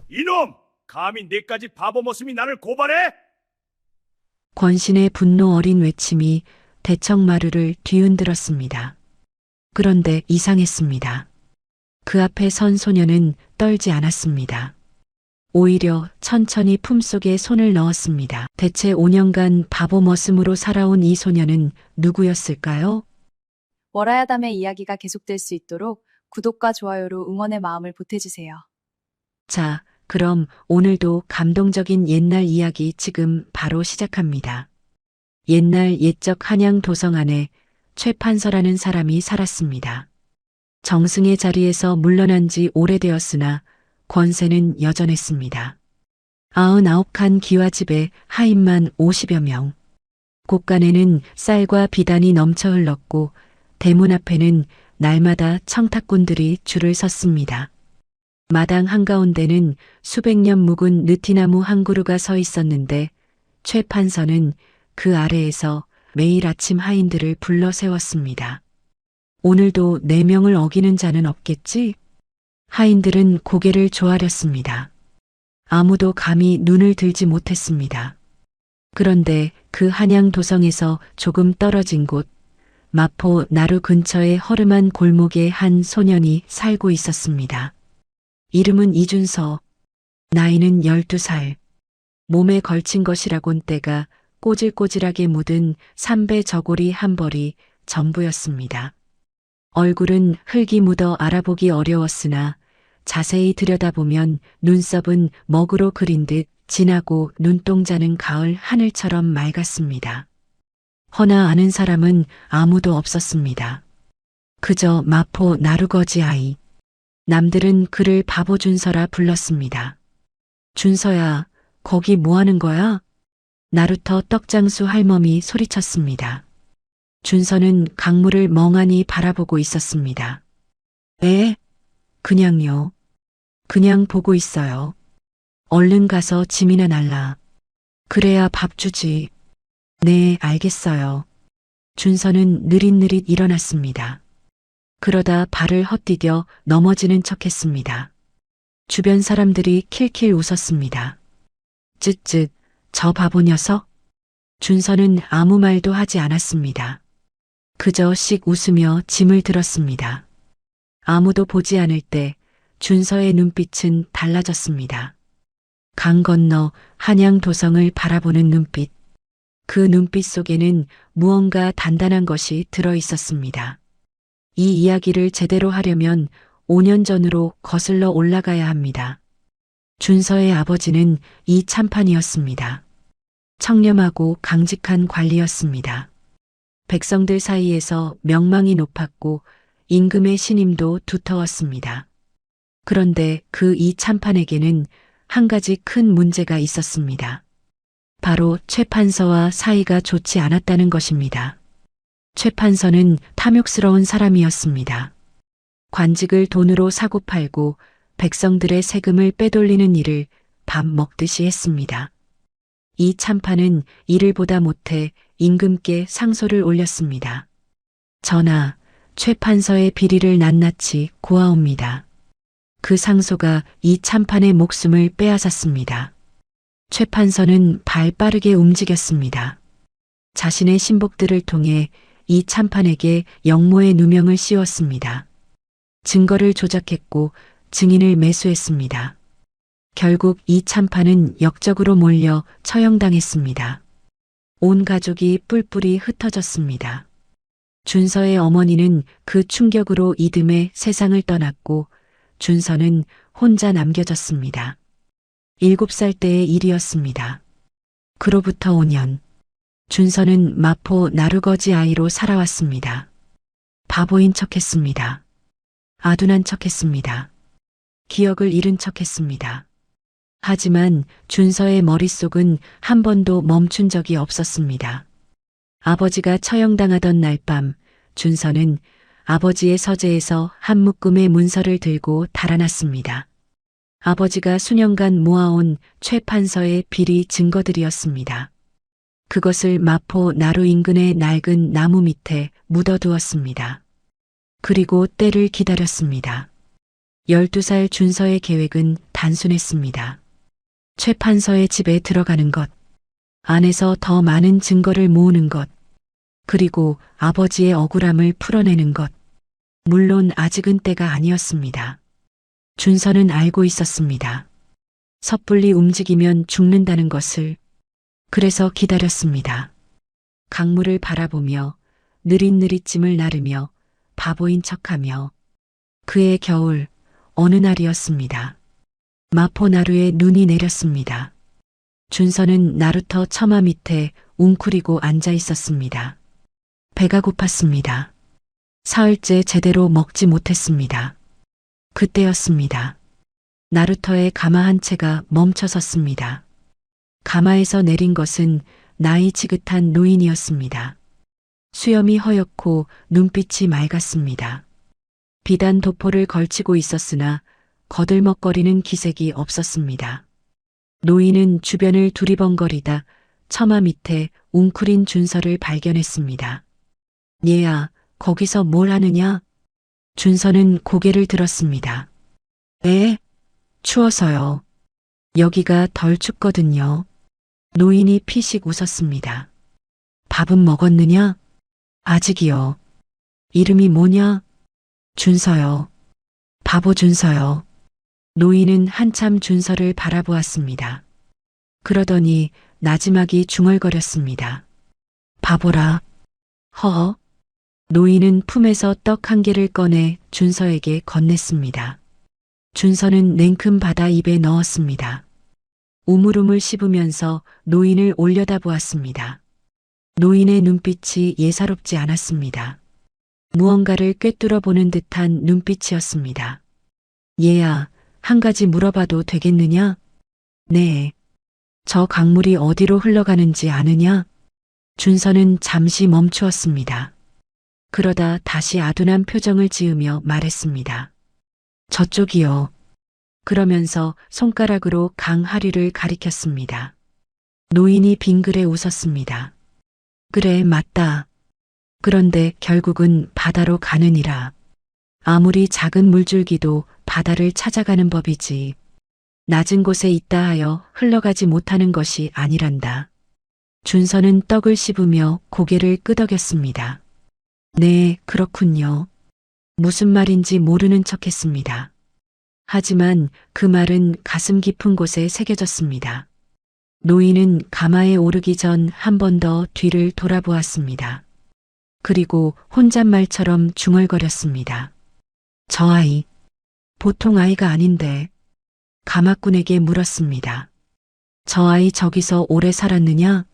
이놈! 감히 내까지 바보 모습이 나를 고발해? 권신의 분노 어린 외침이 대청마루를 뒤흔들었습니다. 그런데 이상했습니다. 그 앞에 선 소녀는 떨지 않았습니다. 오히려 천천히 품속에 손을 넣었습니다. 대체 5년간 바보 머슴으로 살아온 이 소녀는 누구였을까요? 월화야담의 이야기가 계속될 수 있도록 구독과 좋아요로 응원의 마음을 보태주세요. 자, 그럼 오늘도 감동적인 옛날 이야기 지금 바로 시작합니다. 옛날 옛적 한양 도성 안에 최판서라는 사람이 살았습니다. 정승의 자리에서 물러난 지 오래되었으나 권세는 여전했습니다. 99칸 기와집에 하인만 50여 명. 곳간에는 쌀과 비단이 넘쳐 흘렀고 대문 앞에는 날마다 청탁꾼들이 줄을 섰습니다. 마당 한가운데는 수백 년 묵은 느티나무 한 그루가 서 있었는데 최 판서는 그 아래에서 매일 아침 하인들을 불러 세웠습니다. 오늘도 내 명을 어기는 자는 없겠지? 하인들은 고개를 조아렸습니다. 아무도 감히 눈을 들지 못했습니다. 그런데 그 한양 도성에서 조금 떨어진 곳, 마포 나루 근처의 허름한 골목에 한 소년이 살고 있었습니다. 이름은 이준서, 나이는 12살, 몸에 걸친 것이라곤 때가 꼬질꼬질하게 묻은 삼배 저고리 한 벌이 전부였습니다. 얼굴은 흙이 묻어 알아보기 어려웠으나 자세히 들여다보면 눈썹은 먹으로 그린 듯 진하고 눈동자는 가을 하늘처럼 맑았습니다. 허나 아는 사람은 아무도 없었습니다. 그저 마포 나루거지 아이. 남들은 그를 바보 준서라 불렀습니다. 준서야, 거기 뭐 하는 거야? 나루터 떡장수 할멈이 소리쳤습니다. 준서는 강물을 멍하니 바라보고 있었습니다. 그냥요. 그냥 보고 있어요. 얼른 가서 짐이나 날라. 그래야 밥 주지. 네, 알겠어요. 준서는 느릿느릿 일어났습니다. 그러다 발을 헛디뎌 넘어지는 척했습니다. 주변 사람들이 킬킬 웃었습니다. 쯧쯧, 저 바보 녀석? 준서는 아무 말도 하지 않았습니다. 그저 씩 웃으며 짐을 들었습니다. 아무도 보지 않을 때 준서의 눈빛은 달라졌습니다. 강 건너 한양 도성을 바라보는 눈빛. 그 눈빛 속에는 무언가 단단한 것이 들어 있었습니다. 이 이야기를 제대로 하려면 5년 전으로 거슬러 올라가야 합니다. 준서의 아버지는 이 참판이었습니다. 청렴하고 강직한 관리였습니다. 백성들 사이에서 명망이 높았고 임금의 신임도 두터웠습니다. 그런데 그 이 참판에게는 한 가지 큰 문제가 있었습니다. 바로 최 판서와 사이가 좋지 않았다는 것입니다. 최 판서는 탐욕스러운 사람이었습니다. 관직을 돈으로 사고 팔고 백성들의 세금을 빼돌리는 일을 밥 먹듯이 했습니다. 이 참판은 이를 보다 못해 임금께 상소를 올렸습니다. 전하, 최 판서의 비리를 낱낱이 고하옵니다. 그 상소가 이 참판의 목숨을 빼앗았습니다. 최 판서는 발 빠르게 움직였습니다. 자신의 신복들을 통해 이 참판에게 영모의 누명을 씌웠습니다. 증거를 조작했고 증인을 매수했습니다. 결국 이 참판은 역적으로 몰려 처형당했습니다. 온 가족이 뿔뿔이 흩어졌습니다. 준서의 어머니는 그 충격으로 이듬해 세상을 떠났고 준서는 혼자 남겨졌습니다. 7살 때의 일이었습니다. 그로부터 5년. 준서는 마포 나루거지 아이로 살아왔습니다. 바보인 척했습니다. 아둔한 척했습니다. 기억을 잃은 척했습니다. 하지만 준서의 머릿속은 한 번도 멈춘 적이 없었습니다. 아버지가 처형당하던 날 밤 준서는 아버지의 서재에서 한 묶음의 문서를 들고 달아났습니다. 아버지가 수년간 모아온 최 판서의 비리 증거들이었습니다. 그것을 마포 나루 인근의 낡은 나무 밑에 묻어두었습니다. 그리고 때를 기다렸습니다. 12살 준서의 계획은 단순했습니다. 최 판서의 집에 들어가는 것, 안에서 더 많은 증거를 모으는 것, 그리고 아버지의 억울함을 풀어내는 것. 물론 아직은 때가 아니었습니다. 준서는 알고 있었습니다. 섣불리 움직이면 죽는다는 것을. 그래서 기다렸습니다. 강물을 바라보며 느릿느릿짐을 나르며 바보인 척하며. 그해 겨울 어느 날이었습니다. 마포나루에 눈이 내렸습니다. 준서는 나루터 처마 밑에 웅크리고 앉아 있었습니다. 배가 고팠습니다. 사흘째 제대로 먹지 못했습니다. 그때였습니다. 나루터의 가마 한 채가 멈춰섰습니다. 가마에서 내린 것은 나이 지긋한 노인이었습니다. 수염이 허옇고 눈빛이 맑았습니다. 비단 도포를 걸치고 있었으나 거들먹거리는 기색이 없었습니다. 노인은 주변을 두리번거리다 처마 밑에 웅크린 준서를 발견했습니다. 얘야, 거기서 뭘 하느냐? 준서는 고개를 들었습니다. 추워서요. 여기가 덜 춥거든요. 노인이 피식 웃었습니다. 밥은 먹었느냐? 아직이요. 이름이 뭐냐? 준서요. 바보 준서요. 노인은 한참 준서를 바라보았습니다. 그러더니 나지막이 중얼거렸습니다. 바보라. 허. 노인은 품에서 떡 한 개를 꺼내 준서에게 건넸습니다. 준서는 냉큼 받아 입에 넣었습니다. 우물우물 씹으면서 노인을 올려다보았습니다. 노인의 눈빛이 예사롭지 않았습니다. 무언가를 꿰뚫어 보는 듯한 눈빛이었습니다. 얘야, 한 가지 물어봐도 되겠느냐? 네. 저 강물이 어디로 흘러가는지 아느냐? 준서는 잠시 멈추었습니다. 그러다 다시 아둔한 표정을 지으며 말했습니다. 저쪽이요. 그러면서 손가락으로 강 하류를 가리켰습니다. 노인이 빙그레 웃었습니다. 그래, 맞다. 그런데 결국은 바다로 가느니라. 아무리 작은 물줄기도 바다를 찾아가는 법이지. 낮은 곳에 있다 하여 흘러가지 못하는 것이 아니란다. 준서는 떡을 씹으며 고개를 끄덕였습니다. 네, 그렇군요. 무슨 말인지 모르는 척했습니다. 하지만 그 말은 가슴 깊은 곳에 새겨졌습니다. 노인은 가마에 오르기 전 한 번 더 뒤를 돌아보았습니다. 그리고 혼잣말처럼 중얼거렸습니다. 저 아이, 보통 아이가 아닌데. 가마꾼에게 물었습니다. 저 아이 저기서 오래 살았느냐?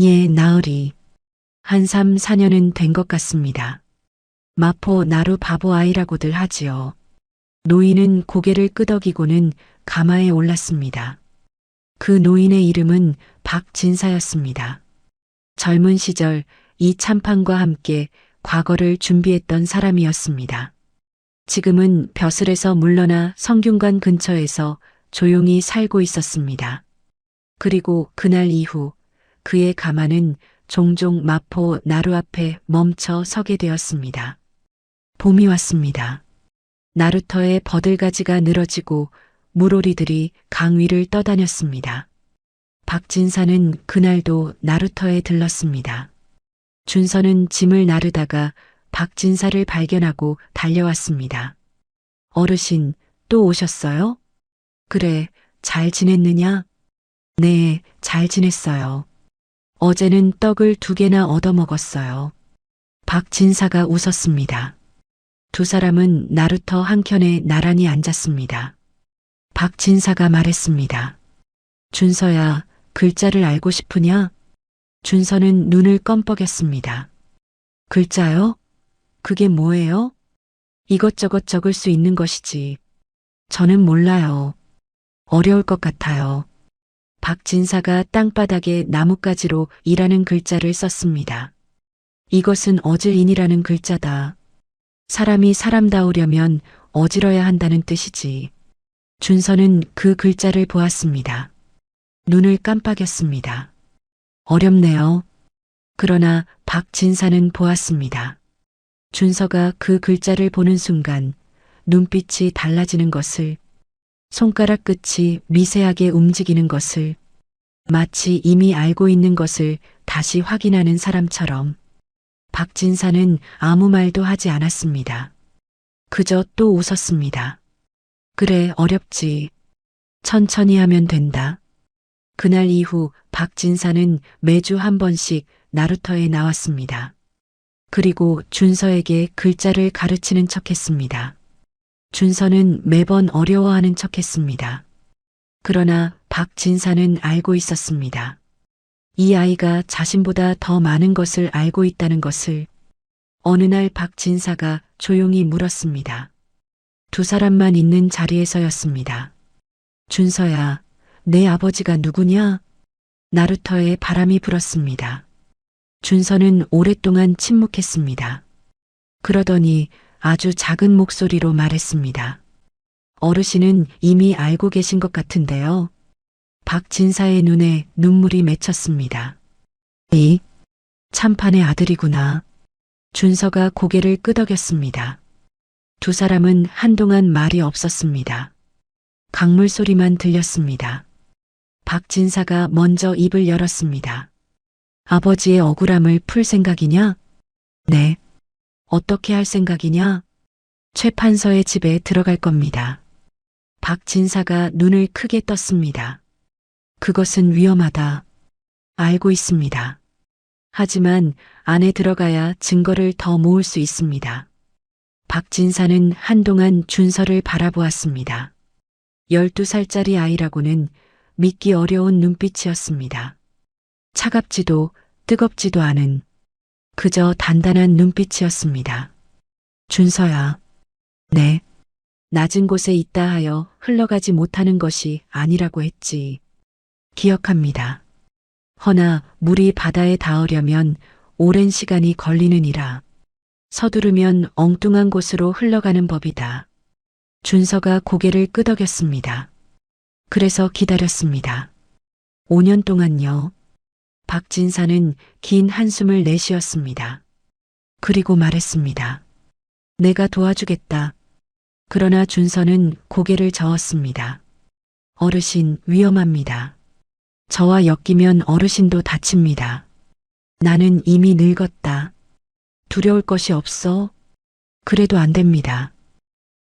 예, 나으리. 한 3, 4년은 된 것 같습니다. 마포 나루 바보 아이라고들 하지요. 노인은 고개를 끄덕이고는 가마에 올랐습니다. 그 노인의 이름은 박진사였습니다. 젊은 시절 이 참판과 함께 과거를 준비했던 사람이었습니다. 지금은 벼슬에서 물러나 성균관 근처에서 조용히 살고 있었습니다. 그리고 그날 이후 그의 가마는 종종 마포 나루 앞에 멈춰 서게 되었습니다. 봄이 왔습니다. 나루터의 버들가지가 늘어지고 물오리들이 강 위를 떠다녔습니다. 박진사는 그날도 나루터에 들렀습니다. 준서는 짐을 나르다가 박진사를 발견하고 달려왔습니다. 어르신, 또 오셨어요? 그래, 잘 지냈느냐? 네, 잘 지냈어요. 어제는 떡을 2개나 얻어먹었어요. 박진사가 웃었습니다. 두 사람은 나루터 한켠에 나란히 앉았습니다. 박진사가 말했습니다. 준서야, 글자를 알고 싶으냐? 준서는 눈을 껌뻑였습니다. 글자요? 그게 뭐예요? 이것저것 적을 수 있는 것이지. 저는 몰라요. 어려울 것 같아요. 박진사가 땅바닥에 나뭇가지로 이라는 글자를 썼습니다. 이것은 어질인이라는 글자다. 사람이 사람다우려면 어지러야 한다는 뜻이지. 준서는 그 글자를 보았습니다. 눈을 깜빡였습니다. 어렵네요. 그러나 박진사는 보았습니다. 준서가 그 글자를 보는 순간 눈빛이 달라지는 것을, 손가락 끝이 미세하게 움직이는 것을, 마치 이미 알고 있는 것을 다시 확인하는 사람처럼 박진사는 아무 말도 하지 않았습니다. 그저 또 웃었습니다. 그래, 어렵지. 천천히 하면 된다. 그날 이후 박진사는 매주 한 번씩 나루터에 나왔습니다. 그리고 준서에게 글자를 가르치는 척 했습니다. 준서는 매번 어려워하는 척 했습니다. 그러나 박진사는 알고 있었습니다. 이 아이가 자신보다 더 많은 것을 알고 있다는 것을. 어느 날 박진사가 조용히 물었습니다. 두 사람만 있는 자리에서였습니다. 준서야, 내 아버지가 누구냐? 나루터에 바람이 불었습니다. 준서는 오랫동안 침묵했습니다. 그러더니 아주 작은 목소리로 말했습니다. 어르신은 이미 알고 계신 것 같은데요. 박진사의 눈에 눈물이 맺혔습니다. 이 참판의 아들이구나. 준서가 고개를 끄덕였습니다. 두 사람은 한동안 말이 없었습니다. 강물 소리만 들렸습니다. 박진사가 먼저 입을 열었습니다. 아버지의 억울함을 풀 생각이냐? 네. 어떻게 할 생각이냐? 최 판서의 집에 들어갈 겁니다. 박진사가 눈을 크게 떴습니다. 그것은 위험하다. 알고 있습니다. 하지만 안에 들어가야 증거를 더 모을 수 있습니다. 박진사는 한동안 준서를 바라보았습니다. 12살짜리 아이라고는 믿기 어려운 눈빛이었습니다. 차갑지도 뜨겁지도 않은 그저 단단한 눈빛이었습니다. 준서야. 네. 낮은 곳에 있다 하여 흘러가지 못하는 것이 아니라고 했지. 기억합니다. 허나 물이 바다에 닿으려면 오랜 시간이 걸리느니라. 서두르면 엉뚱한 곳으로 흘러가는 법이다. 준서가 고개를 끄덕였습니다. 그래서 기다렸습니다. 5년 동안요. 박진사는 긴 한숨을 내쉬었습니다. 그리고 말했습니다. 내가 도와주겠다. 그러나 준서는 고개를 저었습니다. 어르신, 위험합니다. 저와 엮이면 어르신도 다칩니다. 나는 이미 늙었다. 두려울 것이 없어? 그래도 안 됩니다.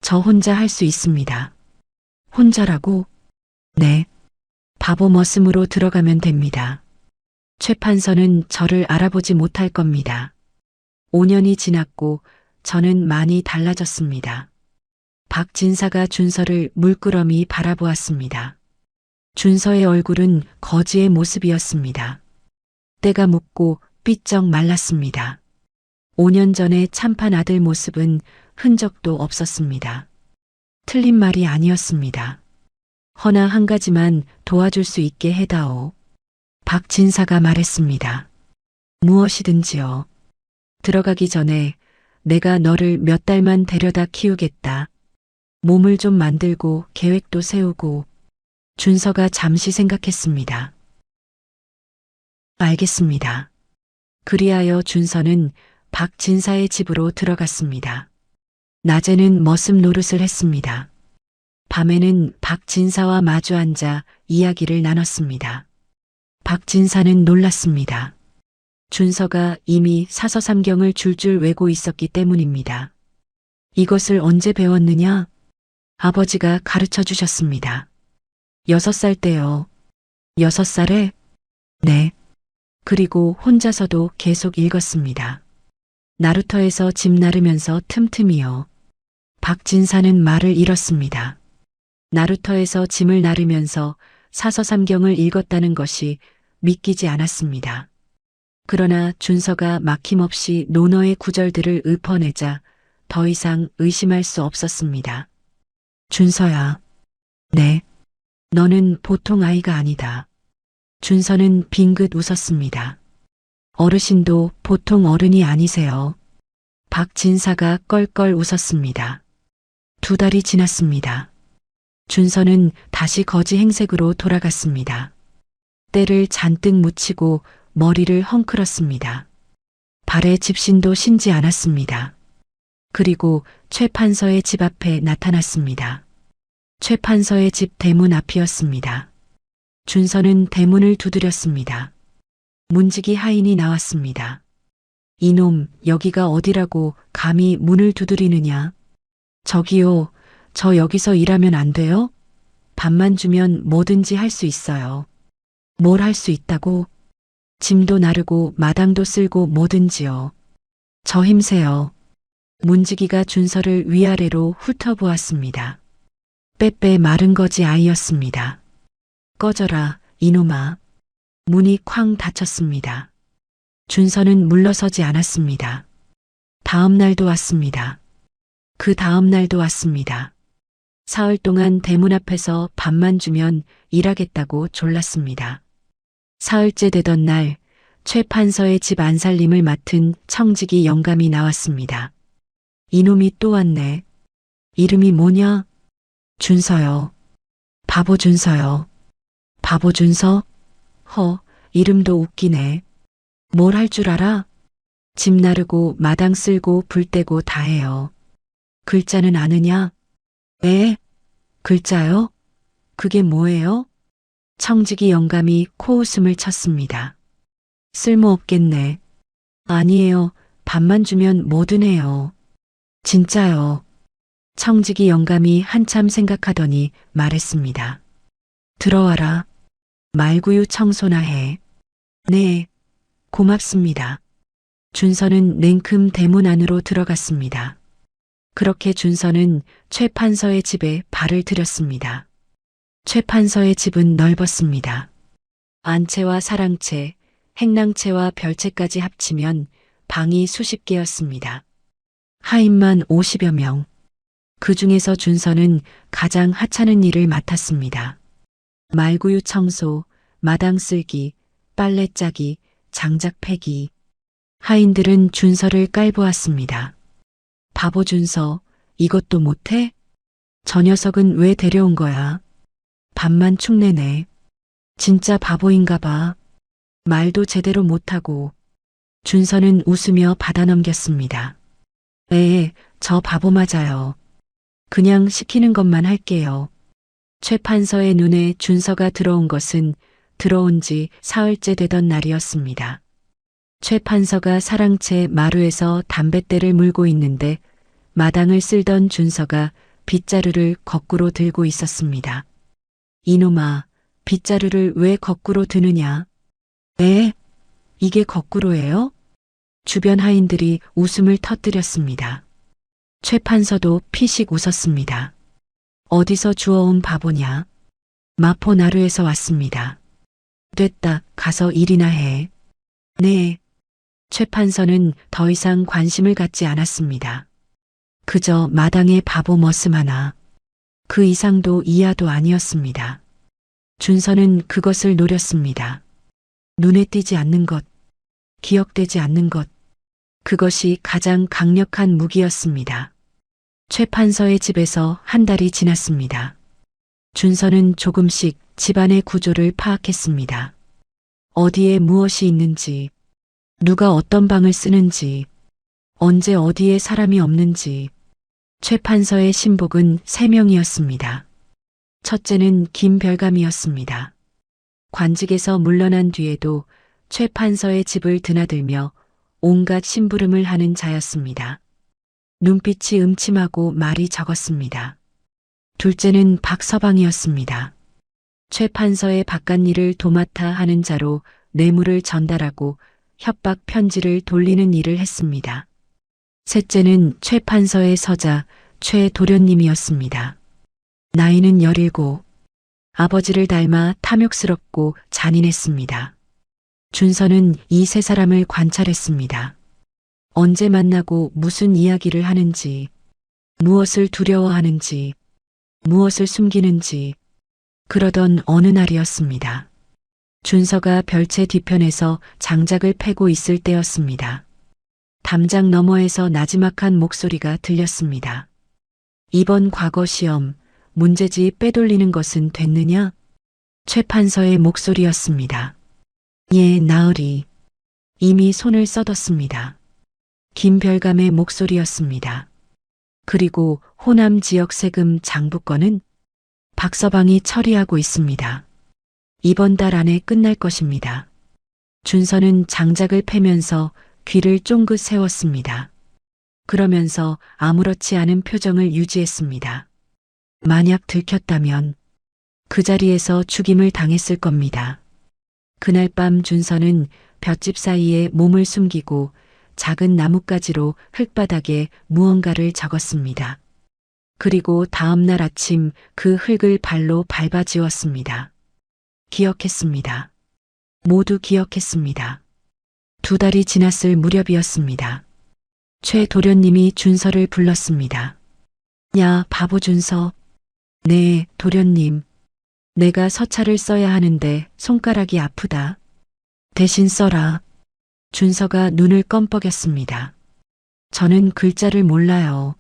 저 혼자 할 수 있습니다. 혼자라고? 네. 바보 머슴으로 들어가면 됩니다. 최 판서는 저를 알아보지 못할 겁니다. 5년이 지났고 저는 많이 달라졌습니다. 박진사가 준서를 물끄러미 바라보았습니다. 준서의 얼굴은 거지의 모습이었습니다. 때가 묻고 삐쩍 말랐습니다. 5년 전의 참판 아들 모습은 흔적도 없었습니다. 틀린 말이 아니었습니다. 허나 한 가지만 도와줄 수 있게 해다오. 박진사가 말했습니다. 무엇이든지요. 들어가기 전에 내가 너를 몇 달만 데려다 키우겠다. 몸을 좀 만들고 계획도 세우고. 준서가 잠시 생각했습니다. 알겠습니다. 그리하여 준서는 박진사의 집으로 들어갔습니다. 낮에는 머슴 노릇을 했습니다. 밤에는 박진사와 마주 앉아 이야기를 나눴습니다. 박진사는 놀랐습니다. 준서가 이미 사서삼경을 줄줄 외고 있었기 때문입니다. 이것을 언제 배웠느냐? 아버지가 가르쳐 주셨습니다. 6살 때요. 6살에? 네. 그리고 혼자서도 계속 읽었습니다. 나루터에서 집 나르면서 틈틈이요. 박진사는 말을 잃었습니다. 나루터에서 짐을 나르면서 사서삼경을 읽었다는 것이 믿기지 않았습니다. 그러나 준서가 막힘없이 논어의 구절들을 읊어내자 더 이상 의심할 수 없었습니다. 준서야. 네. 너는 보통 아이가 아니다. 준서는 빙긋 웃었습니다. 어르신도 보통 어른이 아니세요. 박진사가 껄껄 웃었습니다. 2달이 지났습니다. 준서는 다시 거지 행색으로 돌아갔습니다. 때를 잔뜩 묻히고 머리를 헝클었습니다. 발에 집신도 신지 않았습니다. 그리고 최 판서의 집 앞에 나타났습니다. 최 판서의 집 대문 앞이었습니다. 준서는 대문을 두드렸습니다. 문지기 하인이 나왔습니다. 이놈, 여기가 어디라고 감히 문을 두드리느냐? 저기요, 저 여기서 일하면 안 돼요? 밥만 주면 뭐든지 할 수 있어요. 뭘 할 수 있다고? 짐도 나르고 마당도 쓸고 뭐든지요. 저 힘세요. 문지기가 준서를 위아래로 훑어보았습니다. 빼빼 마른 거지 아이였습니다. 꺼져라, 이놈아. 문이 쾅 닫혔습니다. 준서는 물러서지 않았습니다. 다음 날도 왔습니다. 그 다음 날도 왔습니다. 사흘 동안 대문 앞에서 밥만 주면 일하겠다고 졸랐습니다. 사흘째 되던 날, 최 판서의 집 안살림을 맡은 청지기 영감이 나왔습니다. 이놈이 또 왔네. 이름이 뭐냐? 준서요. 바보 준서요. 바보 준서? 허, 이름도 웃기네. 뭘 할 줄 알아? 집 나르고 마당 쓸고 불 떼고 다 해요. 글자는 아느냐? 네? 글자요? 그게 뭐예요? 청지기 영감이 코웃음을 쳤습니다. 쓸모없겠네. 아니에요. 밥만 주면 뭐든 해요. 진짜요. 청지기 영감이 한참 생각하더니 말했습니다. 들어와라. 말구유 청소나 해. 네. 고맙습니다. 준서는 냉큼 대문 안으로 들어갔습니다. 그렇게 준서는 최 판서의 집에 발을 들였습니다. 최 판서의 집은 넓었습니다. 안채와 사랑채, 행랑채와 별채까지 합치면 방이 수십 개였습니다. 하인만 50여 명. 그 중에서 준서는 가장 하찮은 일을 맡았습니다. 말구유 청소, 마당 쓸기, 빨래 짜기, 장작 패기. 하인들은 준서를 깔보았습니다. 바보 준서, 이것도 못해? 저 녀석은 왜 데려온 거야? 밥만 축내네. 진짜 바보인가 봐. 말도 제대로 못하고. 준서는 웃으며 받아넘겼습니다. 저 바보 맞아요. 그냥 시키는 것만 할게요. 최 판서의 눈에 준서가 들어온 것은 들어온 지 사흘째 되던 날이었습니다. 최 판서가 사랑채 마루에서 담뱃대를 물고 있는데 마당을 쓸던 준서가 빗자루를 거꾸로 들고 있었습니다. 이놈아, 빗자루를 왜 거꾸로 드느냐? 이게 거꾸로예요? 주변 하인들이 웃음을 터뜨렸습니다. 최 판서도 피식 웃었습니다. 어디서 주워온 바보냐? 마포 나루에서 왔습니다. 됐다, 가서 일이나 해. 네. 최 판서는 더 이상 관심을 갖지 않았습니다. 그저 마당에 바보 머슴 하나. 그 이상도 이하도 아니었습니다. 준서는 그것을 노렸습니다. 눈에 띄지 않는 것, 기억되지 않는 것. 그것이 가장 강력한 무기였습니다. 최 판서의 집에서 한 달이 지났습니다. 준서는 조금씩 집안의 구조를 파악했습니다. 어디에 무엇이 있는지, 누가 어떤 방을 쓰는지, 언제 어디에 사람이 없는지. 최 판서의 신복은 3명이었습니다. 첫째는 김별감이었습니다. 관직에서 물러난 뒤에도 최 판서의 집을 드나들며 온갖 심부름을 하는 자였습니다. 눈빛이 음침하고 말이 적었습니다. 둘째는 박서방이었습니다. 최 판서의 바깥일을 도맡아 하는 자로 뇌물을 전달하고 협박 편지를 돌리는 일을 했습니다. 셋째는 최 판서의 서자 최 도련님이었습니다. 나이는 17, 아버지를 닮아 탐욕스럽고 잔인했습니다. 준서는 이 세 사람을 관찰했습니다. 언제 만나고 무슨 이야기를 하는지, 무엇을 두려워하는지, 무엇을 숨기는지. 그러던 어느 날이었습니다. 준서가 별채 뒤편에서 장작을 패고 있을 때였습니다. 담장 너머에서 나지막한 목소리가 들렸습니다. 이번 과거 시험, 문제지 빼돌리는 것은 됐느냐? 최 판서의 목소리였습니다. 예, 나으리. 이미 손을 써뒀습니다. 김별감의 목소리였습니다. 그리고 호남 지역 세금 장부권은 박서방이 처리하고 있습니다. 이번 달 안에 끝날 것입니다. 준서는 장작을 패면서 귀를 쫑긋 세웠습니다. 그러면서 아무렇지 않은 표정을 유지했습니다. 만약 들켰다면 그 자리에서 죽임을 당했을 겁니다. 그날 밤 준서는 볏짚 사이에 몸을 숨기고 작은 나뭇가지로 흙바닥에 무언가를 적었습니다. 그리고 다음 날 아침 그 흙을 발로 밟아 지웠습니다. 기억했습니다. 모두 기억했습니다. 2달이 지났을 무렵이었습니다. 최 도련님이 준서를 불렀습니다. 야, 바보 준서. 네, 도련님. 내가 서찰을 써야 하는데 손가락이 아프다. 대신 써라. 준서가 눈을 껌뻑였습니다. 저는 글자를 몰라요.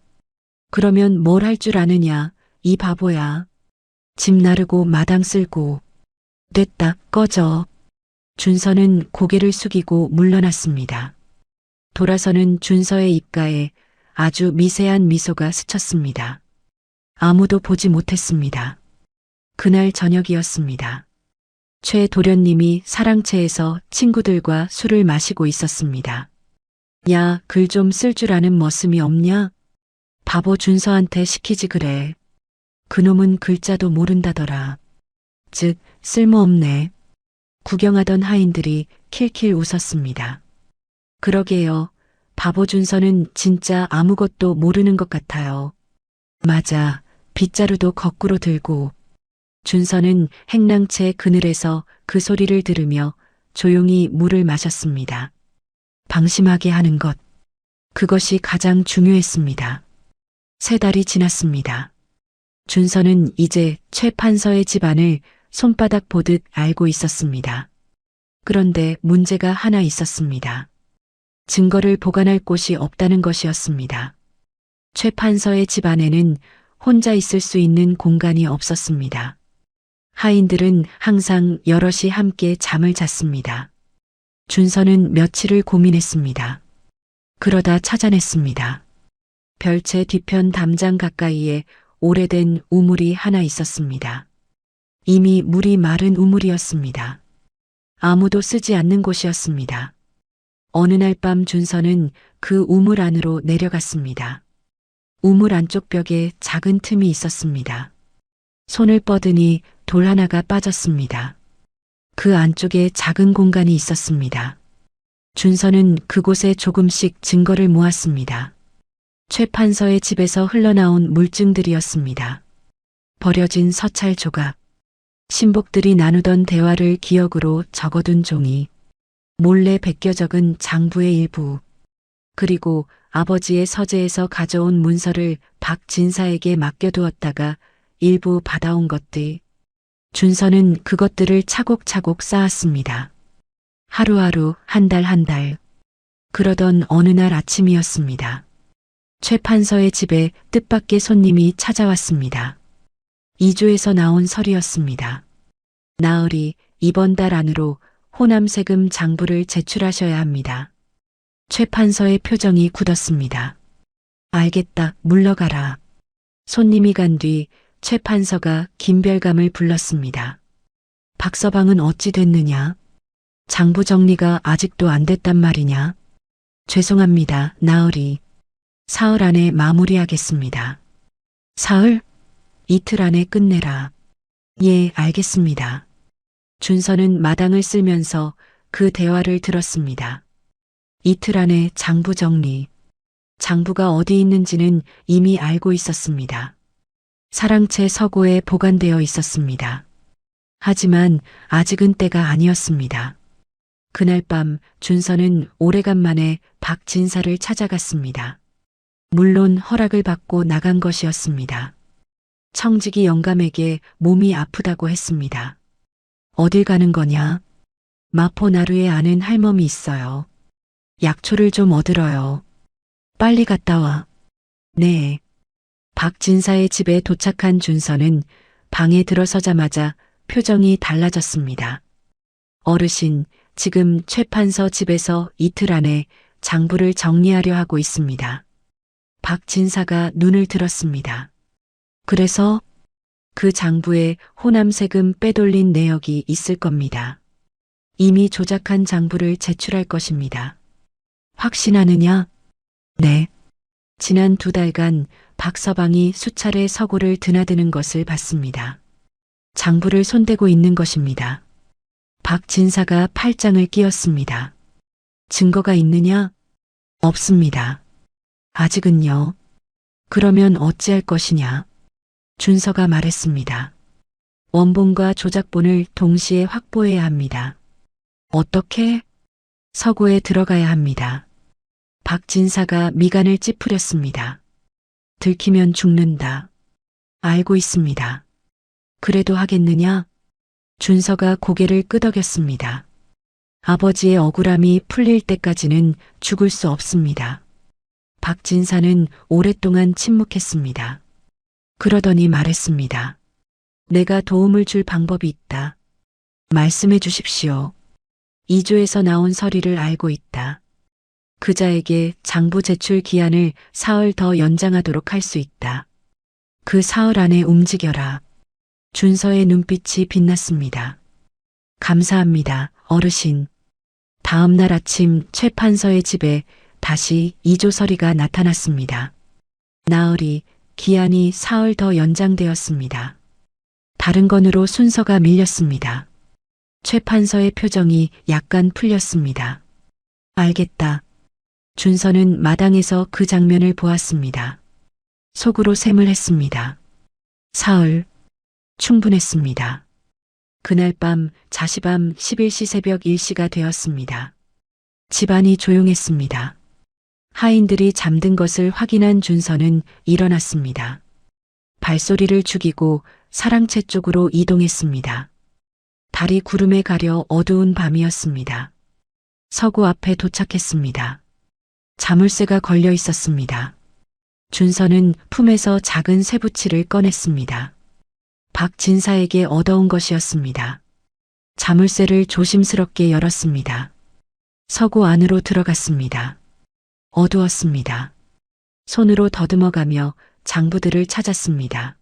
그러면 뭘 할 줄 아느냐, 이 바보야. 집 나르고 마당 쓸고. 됐다, 꺼져. 준서는 고개를 숙이고 물러났습니다. 돌아서는 준서의 입가에 아주 미세한 미소가 스쳤습니다. 아무도 보지 못했습니다. 그날 저녁이었습니다. 최 도련님이 사랑채에서 친구들과 술을 마시고 있었습니다. 야, 글 좀 쓸 줄 아는 머슴이 없냐? 바보 준서한테 시키지 그래. 그놈은 글자도 모른다더라. 즉, 쓸모없네. 구경하던 하인들이 킬킬 웃었습니다. 그러게요. 바보 준서는 진짜 아무것도 모르는 것 같아요. 맞아. 빗자루도 거꾸로 들고. 준서는 행랑채 그늘에서 그 소리를 들으며 조용히 물을 마셨습니다. 방심하게 하는 것. 그것이 가장 중요했습니다. 3달이 지났습니다. 준서는 이제 최 판서의 집안을 손바닥 보듯 알고 있었습니다. 그런데 문제가 하나 있었습니다. 증거를 보관할 곳이 없다는 것이었습니다. 최 판서의 집안에는 혼자 있을 수 있는 공간이 없었습니다. 하인들은 항상 여럿이 함께 잠을 잤습니다. 준서는 며칠을 고민했습니다. 그러다 찾아냈습니다. 별채 뒤편 담장 가까이에 오래된 우물이 하나 있었습니다. 이미 물이 마른 우물이었습니다. 아무도 쓰지 않는 곳이었습니다. 어느 날 밤 준서는 그 우물 안으로 내려갔습니다. 우물 안쪽 벽에 작은 틈이 있었습니다. 손을 뻗으니 돌 하나가 빠졌습니다. 그 안쪽에 작은 공간이 있었습니다. 준서는 그곳에 조금씩 증거를 모았습니다. 최 판서의 집에서 흘러나온 물증들이었습니다. 버려진 서찰 조각, 신복들이 나누던 대화를 기억으로 적어둔 종이, 몰래 베껴 적은 장부의 일부, 그리고 아버지의 서재에서 가져온 문서를 박 진사에게 맡겨두었다가 일부 받아온 것들. 준서는 그것들을 차곡차곡 쌓았습니다. 하루하루, 한 달 한 달. 그러던 어느 날 아침이었습니다. 최 판서의 집에 뜻밖의 손님이 찾아왔습니다. 이조에서 나온 설이었습니다. 나으리, 이번 달 안으로 호남 세금 장부를 제출하셔야 합니다. 최 판서의 표정이 굳었습니다. 알겠다, 물러가라. 손님이 간 뒤 최 판서가 김별감을 불렀습니다. 박서방은 어찌 됐느냐? 장부 정리가 아직도 안 됐단 말이냐? 죄송합니다, 나으리. 사흘 안에 마무리하겠습니다. 사흘? 이틀 안에 끝내라. 예, 알겠습니다. 준서는 마당을 쓸면서 그 대화를 들었습니다. 이틀 안에 장부 정리. 장부가 어디 있는지는 이미 알고 있었습니다. 사랑채 서고에 보관되어 있었습니다. 하지만 아직은 때가 아니었습니다. 그날 밤 준서는 오래간만에 박진사를 찾아갔습니다. 물론 허락을 받고 나간 것이었습니다. 청직이 영감에게 몸이 아프다고 했습니다. 어딜 가는 거냐? 마포나루에 아는 할멈이 있어요. 약초를 좀 얻으러요. 빨리 갔다 와. 네. 박진사의 집에 도착한 준서는 방에 들어서자마자 표정이 달라졌습니다. 어르신, 지금 최 판서 집에서 이틀 안에 장부를 정리하려 하고 있습니다. 박 진사가 눈을 들었습니다. 그래서 그 장부에 호남 세금 빼돌린 내역이 있을 겁니다. 이미 조작한 장부를 제출할 것입니다. 확신하느냐? 네. 지난 2달간 박서방이 수차례 서구를 드나드는 것을 봤습니다. 장부를 손대고 있는 것입니다. 박 진사가 팔짱을 끼웠습니다. 증거가 있느냐? 없습니다. 아직은요. 그러면 어찌할 것이냐? 준서가 말했습니다. 원본과 조작본을 동시에 확보해야 합니다. 어떻게? 서구에 들어가야 합니다. 박 진사가 미간을 찌푸렸습니다. 들키면 죽는다. 알고 있습니다. 그래도 하겠느냐? 준서가 고개를 끄덕였습니다. 아버지의 억울함이 풀릴 때까지는 죽을 수 없습니다. 박 진사는 오랫동안 침묵했습니다. 그러더니 말했습니다. 내가 도움을 줄 방법이 있다. 말씀해 주십시오. 이조에서 나온 서리를 알고 있다. 그자에게 장부 제출 기한을 사흘 더 연장하도록 할 수 있다. 그 사흘 안에 움직여라. 준서의 눈빛이 빛났습니다. 감사합니다, 어르신. 다음 날 아침 최 판서의 집에 다시 이조 서리가 나타났습니다. 나으리, 기한이 사흘 더 연장되었습니다. 다른 건으로 순서가 밀렸습니다. 최 판서의 표정이 약간 풀렸습니다. 알겠다. 준서는 마당에서 그 장면을 보았습니다. 속으로 셈을 했습니다. 사흘. 충분했습니다. 그날 밤 자시밤 11시 새벽 1시가 되었습니다. 집안이 조용했습니다. 하인들이 잠든 것을 확인한 준서는 일어났습니다. 발소리를 죽이고 사랑채 쪽으로 이동했습니다. 달이 구름에 가려 어두운 밤이었습니다. 서구 앞에 도착했습니다. 자물쇠가 걸려 있었습니다. 준서는 품에서 작은 쇠붙이를 꺼냈습니다. 박 진사에게 얻어온 것이었습니다. 자물쇠를 조심스럽게 열었습니다. 서구 안으로 들어갔습니다. 어두웠습니다. 손으로 더듬어가며 장부들을 찾았습니다.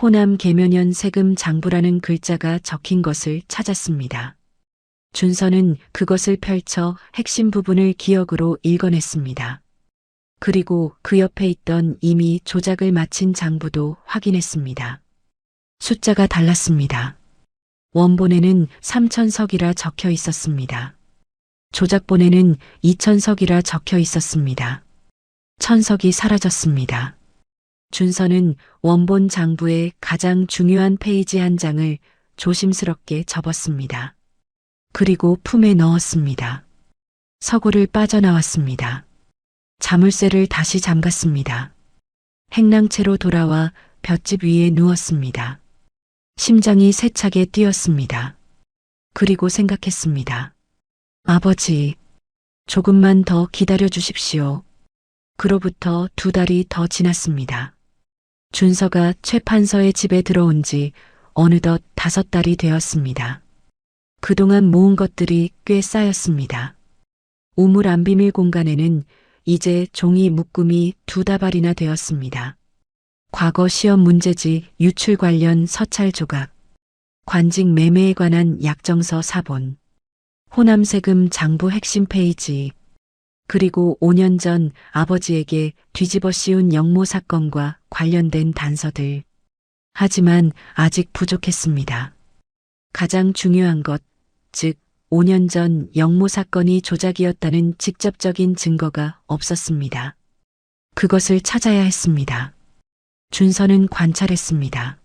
호남 계면현 세금 장부라는 글자가 적힌 것을 찾았습니다. 준서는 그것을 펼쳐 핵심 부분을 기억으로 읽어냈습니다. 그리고 그 옆에 있던 이미 조작을 마친 장부도 확인했습니다. 숫자가 달랐습니다. 원본에는 3,000석이라 적혀 있었습니다. 조작본에는 2,000석이라 적혀 있었습니다. 1,000석이 사라졌습니다. 준서는 원본 장부의 가장 중요한 페이지 한 장을 조심스럽게 접었습니다. 그리고 품에 넣었습니다. 서구를 빠져나왔습니다. 자물쇠를 다시 잠갔습니다. 행랑채로 돌아와 볏짚 위에 누웠습니다. 심장이 세차게 뛰었습니다. 그리고 생각했습니다. 아버지, 조금만 더 기다려 주십시오. 그로부터 2달이 더 지났습니다. 준서가 최 판서의 집에 들어온 지 어느덧 5달이 되었습니다. 그동안 모은 것들이 꽤 쌓였습니다. 우물 안 비밀 공간에는 이제 종이 묶음이 2다발이나 되었습니다. 과거 시험 문제지 유출 관련 서찰 조각, 관직 매매에 관한 약정서 사본, 호남 세금 장부 핵심 페이지, 그리고 5년 전 아버지에게 뒤집어 씌운 영모 사건과 관련된 단서들. 하지만 아직 부족했습니다. 가장 중요한 것, 즉 5년 전 영모 사건이 조작이었다는 직접적인 증거가 없었습니다. 그것을 찾아야 했습니다. 준서는 관찰했습니다.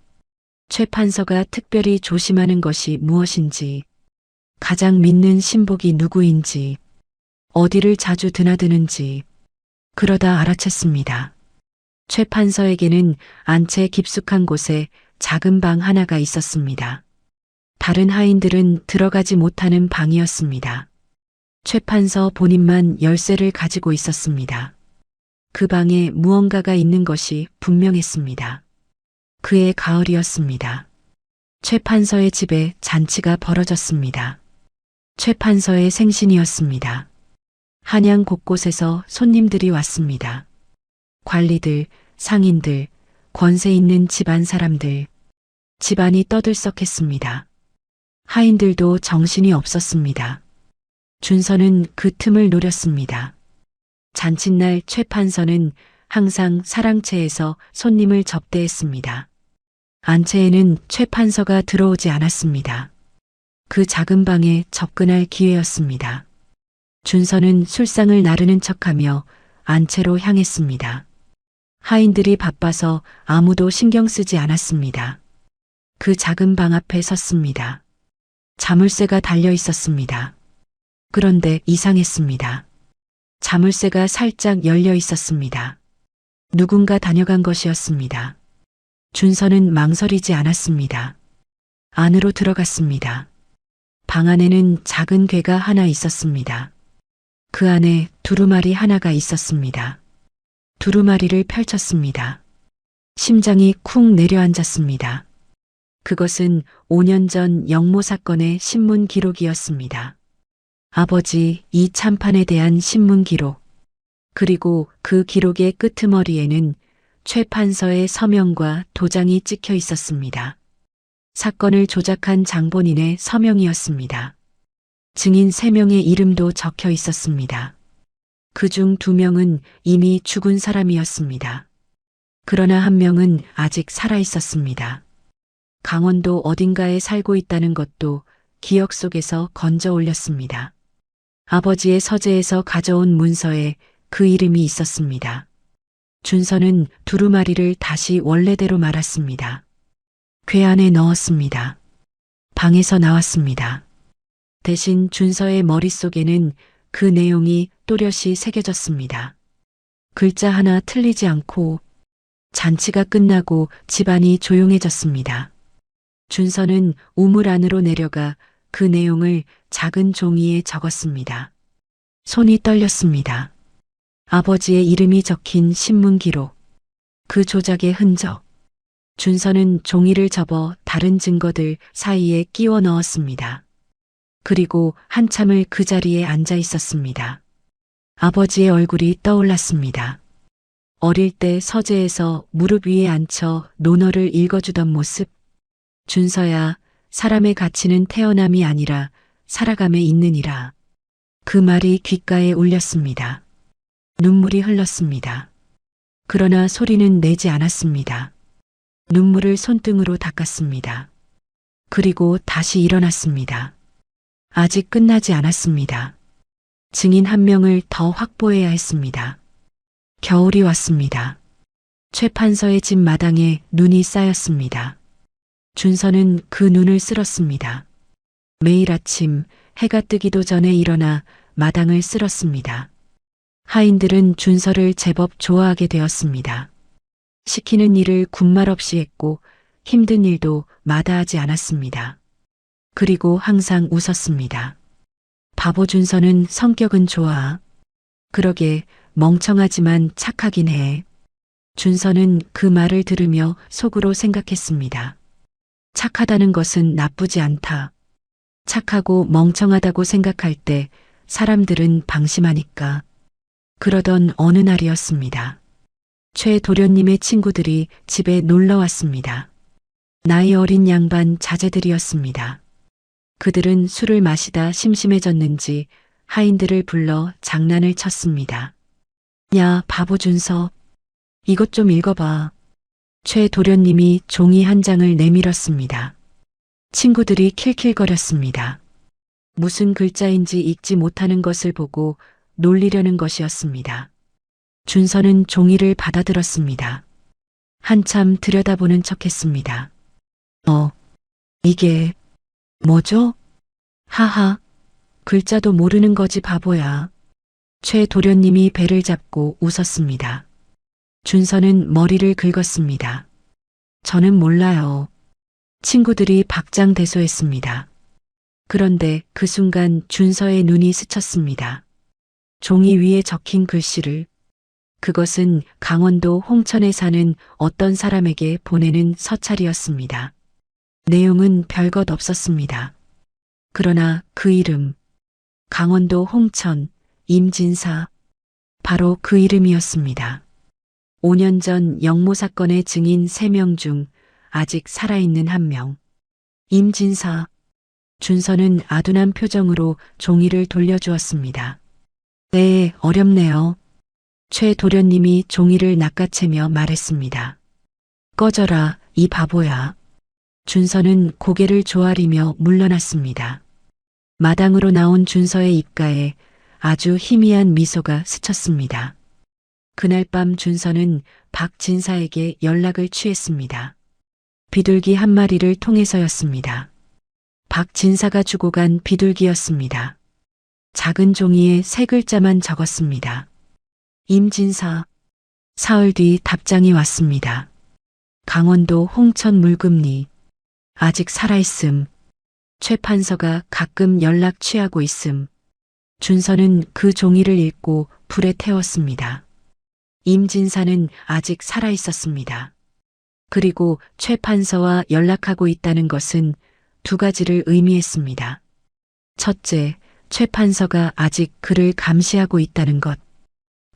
최 판서가 특별히 조심하는 것이 무엇인지, 가장 믿는 신복이 누구인지, 어디를 자주 드나드는지, 그러다 알아챘습니다. 최 판서에게는 안채 깊숙한 곳에 작은 방 하나가 있었습니다. 다른 하인들은 들어가지 못하는 방이었습니다. 최 판서 본인만 열쇠를 가지고 있었습니다. 그 방에 무언가가 있는 것이 분명했습니다. 그의 가을이었습니다. 최 판서의 집에 잔치가 벌어졌습니다. 최 판서의 생신이었습니다. 한양 곳곳에서 손님들이 왔습니다. 관리들, 상인들, 권세 있는 집안 사람들. 집안이 떠들썩했습니다. 하인들도 정신이 없었습니다. 준서는 그 틈을 노렸습니다. 잔칫날 최 판서는 항상 사랑채에서 손님을 접대했습니다. 안채에는 최 판서가 들어오지 않았습니다. 그 작은 방에 접근할 기회였습니다. 준서는 술상을 나르는 척하며 안채로 향했습니다. 하인들이 바빠서 아무도 신경 쓰지 않았습니다. 그 작은 방 앞에 섰습니다. 자물쇠가 달려 있었습니다. 그런데 이상했습니다. 자물쇠가 살짝 열려 있었습니다. 누군가 다녀간 것이었습니다. 준서는 망설이지 않았습니다. 안으로 들어갔습니다. 방 안에는 작은 궤가 하나 있었습니다. 그 안에 두루마리 하나가 있었습니다. 두루마리를 펼쳤습니다. 심장이 쿵 내려앉았습니다. 그것은 5년 전 영모 사건의 신문 기록이었습니다. 아버지 이 참판에 대한 신문 기록. 그리고 그 기록의 끄트머리에는 최 판서의 서명과 도장이 찍혀 있었습니다. 사건을 조작한 장본인의 서명이었습니다. 증인 3명의 이름도 적혀 있었습니다. 그중 2명은 이미 죽은 사람이었습니다. 그러나 1명은 아직 살아 있었습니다. 강원도 어딘가에 살고 있다는 것도 기억 속에서 건져 올렸습니다. 아버지의 서재에서 가져온 문서에 그 이름이 있었습니다. 준서는 두루마리를 다시 원래대로 말았습니다. 궤 안에 넣었습니다. 방에서 나왔습니다. 대신 준서의 머릿속에는 그 내용이 또렷이 새겨졌습니다. 글자 하나 틀리지 않고 잔치가 끝나고 집안이 조용해졌습니다. 준서는 우물 안으로 내려가 그 내용을 작은 종이에 적었습니다. 손이 떨렸습니다. 아버지의 이름이 적힌 신문 기록, 그 조작의 흔적. 준서는 종이를 접어 다른 증거들 사이에 끼워 넣었습니다. 그리고 한참을 그 자리에 앉아 있었습니다. 아버지의 얼굴이 떠올랐습니다. 어릴 때 서재에서 무릎 위에 앉혀 논어를 읽어주던 모습. 준서야, 사람의 가치는 태어남이 아니라 살아감에 있느니라. 그 말이 귓가에 울렸습니다. 눈물이 흘렀습니다. 그러나 소리는 내지 않았습니다. 눈물을 손등으로 닦았습니다. 그리고 다시 일어났습니다. 아직 끝나지 않았습니다. 증인 1명을 더 확보해야 했습니다. 겨울이 왔습니다. 최 판서의 집 마당에 눈이 쌓였습니다. 준서는 그 눈을 쓸었습니다. 매일 아침 해가 뜨기도 전에 일어나 마당을 쓸었습니다. 하인들은 준서를 제법 좋아하게 되었습니다. 시키는 일을 군말 없이 했고 힘든 일도 마다하지 않았습니다. 그리고 항상 웃었습니다. 바보 준서는 성격은 좋아. 그러게 멍청하지만 착하긴 해. 준서는 그 말을 들으며 속으로 생각했습니다. 착하다는 것은 나쁘지 않다. 착하고 멍청하다고 생각할 때 사람들은 방심하니까. 그러던 어느 날이었습니다. 최 도련님의 친구들이 집에 놀러 왔습니다. 나이 어린 양반 자제들이었습니다. 그들은 술을 마시다 심심해졌는지 하인들을 불러 장난을 쳤습니다. 야, 바보 준서. 이것 좀 읽어봐. 최 도련님이 종이 한 장을 내밀었습니다. 친구들이 킬킬거렸습니다. 무슨 글자인지 읽지 못하는 것을 보고 놀리려는 것이었습니다. 준서는 종이를 받아들었습니다. 한참 들여다보는 척했습니다. 이게 뭐죠? 하하, 글자도 모르는 거지 바보야. 최 도련님이 배를 잡고 웃었습니다. 준서는 머리를 긁었습니다. 저는 몰라요. 친구들이 박장대소했습니다. 그런데 그 순간 준서의 눈이 스쳤습니다. 종이 위에 적힌 글씨를. 그것은 강원도 홍천에 사는 어떤 사람에게 보내는 서찰이었습니다. 내용은 별것 없었습니다. 그러나 그 이름, 강원도 홍천, 임진사, 바로 그 이름이었습니다. 5년 전 영모 사건의 증인 3명 중 아직 살아있는 1명. 임진사. 준서는 아둔한 표정으로 종이를 돌려주었습니다. 네, 어렵네요. 최 도련님이 종이를 낚아채며 말했습니다. 꺼져라, 이 바보야. 준서는 고개를 조아리며 물러났습니다. 마당으로 나온 준서의 입가에 아주 희미한 미소가 스쳤습니다. 그날 밤 준서는 박 진사에게 연락을 취했습니다. 비둘기 한 마리를 통해서였습니다. 박 진사가 주고 간 비둘기였습니다. 작은 종이에 3글자만 적었습니다. 임진사. 사흘 뒤 답장이 왔습니다. 강원도 홍천 물금리. 아직 살아있음. 최 판서가 가끔 연락 취하고 있음. 준서는 그 종이를 읽고 불에 태웠습니다. 임진사는 아직 살아있었습니다. 그리고 최 판서와 연락하고 있다는 것은 2가지를 의미했습니다. 첫째, 최 판서가 아직 그를 감시하고 있다는 것.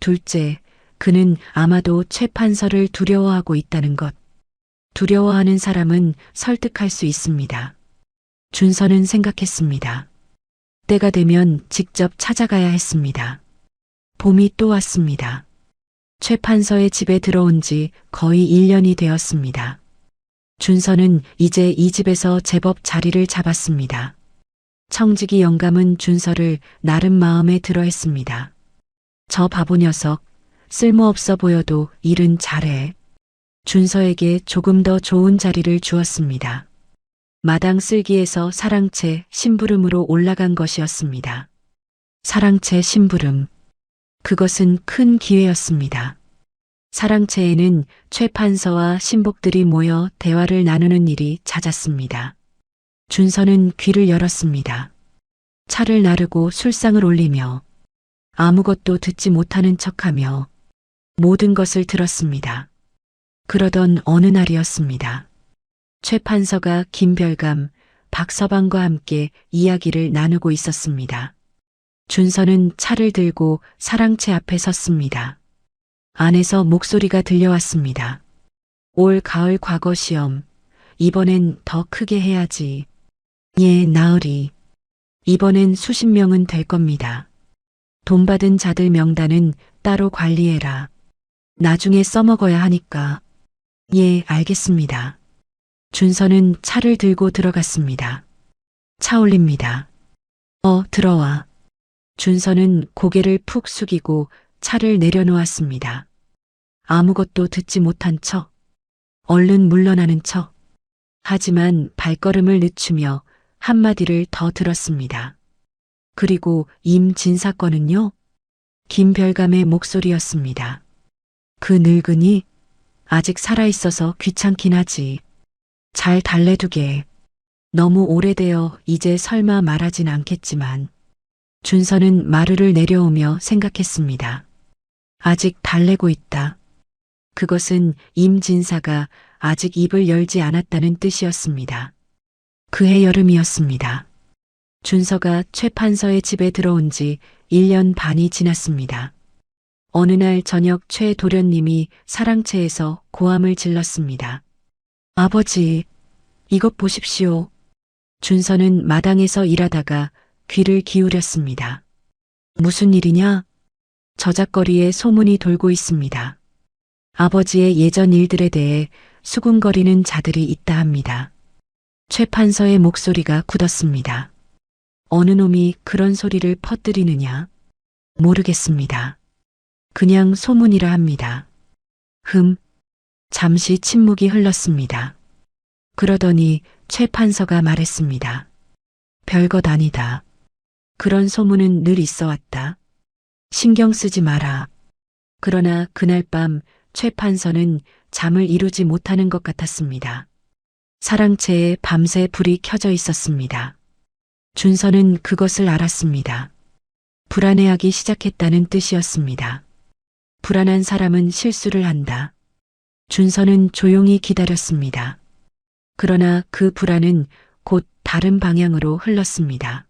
둘째, 그는 아마도 최 판서를 두려워하고 있다는 것. 두려워하는 사람은 설득할 수 있습니다. 준서는 생각했습니다. 때가 되면 직접 찾아가야 했습니다. 봄이 또 왔습니다. 최 판서의 집에 들어온 지 거의 1년이 되었습니다. 준서는 이제 이 집에서 제법 자리를 잡았습니다. 청지기 영감은 준서를 나름 마음에 들어 했습니다. 저 바보 녀석, 쓸모없어 보여도 일은 잘해. 준서에게 조금 더 좋은 자리를 주었습니다. 마당 쓸기에서 사랑채 심부름으로 올라간 것이었습니다. 사랑채 심부름. 그것은 큰 기회였습니다. 사랑채에는 최 판서와 신복들이 모여 대화를 나누는 일이 잦았습니다. 준서는 귀를 열었습니다. 차를 나르고 술상을 올리며 아무것도 듣지 못하는 척하며 모든 것을 들었습니다. 그러던 어느 날이었습니다. 최 판서가 김별감, 박서방과 함께 이야기를 나누고 있었습니다. 준서는 차를 들고 사랑채 앞에 섰습니다. 안에서 목소리가 들려왔습니다. 올 가을 과거 시험, 이번엔 더 크게 해야지. 예, 나으리. 이번엔 수십 명은 될 겁니다. 돈 받은 자들 명단은 따로 관리해라. 나중에 써먹어야 하니까. 예, 알겠습니다. 준서는 차를 들고 들어갔습니다. 차 올립니다. 들어와. 준서는 고개를 푹 숙이고 차를 내려놓았습니다. 아무것도 듣지 못한 척. 얼른 물러나는 척. 하지만 발걸음을 늦추며 한마디를 더 들었습니다. 그리고 임진사 건은요? 김별감의 목소리였습니다. 그 늙은이 아직 살아있어서 귀찮긴 하지. 잘 달래두게. 너무 오래되어 이제 설마 말하진 않겠지만. 준서는 마루를 내려오며 생각했습니다. 아직 달래고 있다. 그것은 임진사가 아직 입을 열지 않았다는 뜻이었습니다. 그해 여름이었습니다. 준서가 최 판서의 집에 들어온 지 1년 반이 지났습니다. 어느 날 저녁 최 도련님이 사랑채에서 고함을 질렀습니다. 아버지, 이것 보십시오. 준서는 마당에서 일하다가 귀를 기울였습니다. 무슨 일이냐? 저작거리에 소문이 돌고 있습니다. 아버지의 예전 일들에 대해 수군거리는 자들이 있다 합니다. 최 판서의 목소리가 굳었습니다. 어느 놈이 그런 소리를 퍼뜨리느냐? 모르겠습니다. 그냥 소문이라 합니다. 잠시 침묵이 흘렀습니다. 그러더니 최 판서가 말했습니다. 별것 아니다. 그런 소문은 늘 있어 왔다. 신경 쓰지 마라. 그러나 그날 밤 최 판서는 잠을 이루지 못하는 것 같았습니다. 사랑채에 밤새 불이 켜져 있었습니다. 준서는 그것을 알았습니다. 불안해하기 시작했다는 뜻이었습니다. 불안한 사람은 실수를 한다. 준서는 조용히 기다렸습니다. 그러나 그 불안은 곧 다른 방향으로 흘렀습니다.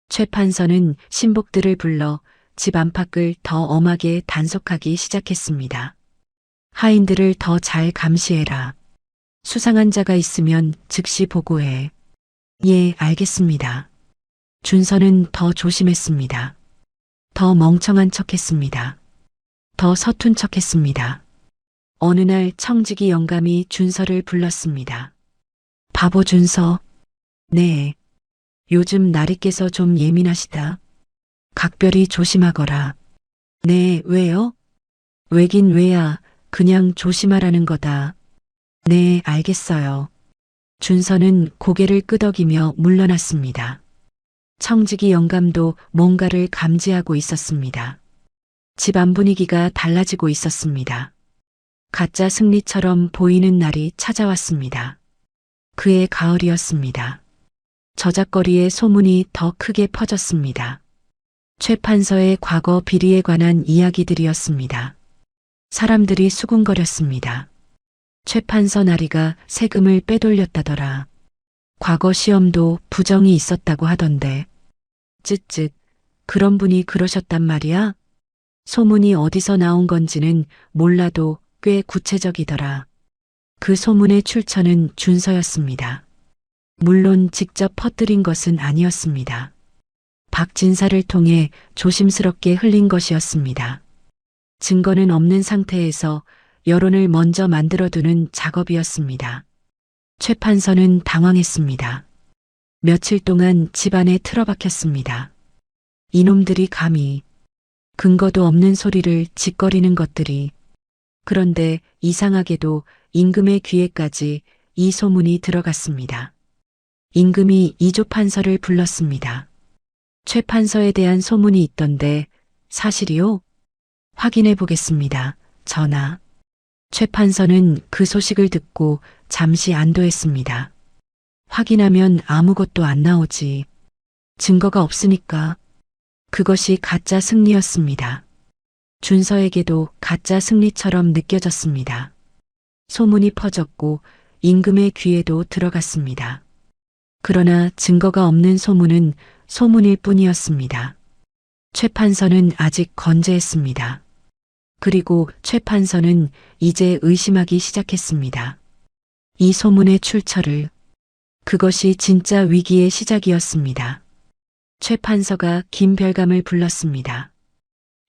최 판서는 신복들을 불러 집 안팎을 더 엄하게 단속하기 시작했습니다. 하인들을 더 잘 감시해라. 수상한 자가 있으면 즉시 보고해. 예, 알겠습니다. 준서는 더 조심했습니다. 더 멍청한 척했습니다. 더 서툰 척했습니다. 어느 날 청지기 영감이 준서를 불렀습니다. 바보 준서. 네. 요즘 날이 깨서 좀 예민하시다. 각별히 조심하거라. 네, 왜요? 왜긴 왜야. 그냥 조심하라는 거다. 네, 알겠어요. 준서는 고개를 끄덕이며 물러났습니다. 청지기 영감도 뭔가를 감지하고 있었습니다. 집안 분위기가 달라지고 있었습니다. 가짜 승리처럼 보이는 날이 찾아왔습니다. 그해 가을이었습니다. 저작거리의 소문이 더 크게 퍼졌습니다. 최 판서의 과거 비리에 관한 이야기들이었습니다. 사람들이 수군거렸습니다. 최 판서 나리가 세금을 빼돌렸다더라. 과거 시험도 부정이 있었다고 하던데. 쯧쯧, 그런 분이 그러셨단 말이야? 소문이 어디서 나온 건지는 몰라도 꽤 구체적이더라. 그 소문의 출처는 준서였습니다. 물론 직접 퍼뜨린 것은 아니었습니다. 박진사를 통해 조심스럽게 흘린 것이었습니다. 증거는 없는 상태에서 여론을 먼저 만들어두는 작업이었습니다. 최 판서는 당황했습니다. 며칠 동안 집안에 틀어박혔습니다. 이놈들이 감히 근거도 없는 소리를 짓거리는 것들이. 그런데 이상하게도 임금의 귀에까지 이 소문이 들어갔습니다. 임금이 이조 판서를 불렀습니다. 최 판서에 대한 소문이 있던데 사실이요? 확인해 보겠습니다. 전하. 최 판서는 그 소식을 듣고 잠시 안도했습니다. 확인하면 아무것도 안 나오지. 증거가 없으니까. 그것이 가짜 승리였습니다. 준서에게도 가짜 승리처럼 느껴졌습니다. 소문이 퍼졌고 임금의 귀에도 들어갔습니다. 그러나 증거가 없는 소문은 소문일 뿐이었습니다. 최 판서는 아직 건재했습니다. 그리고 최 판서는 이제 의심하기 시작했습니다. 이 소문의 출처를. 그것이 진짜 위기의 시작이었습니다. 최 판서가 김별감을 불렀습니다.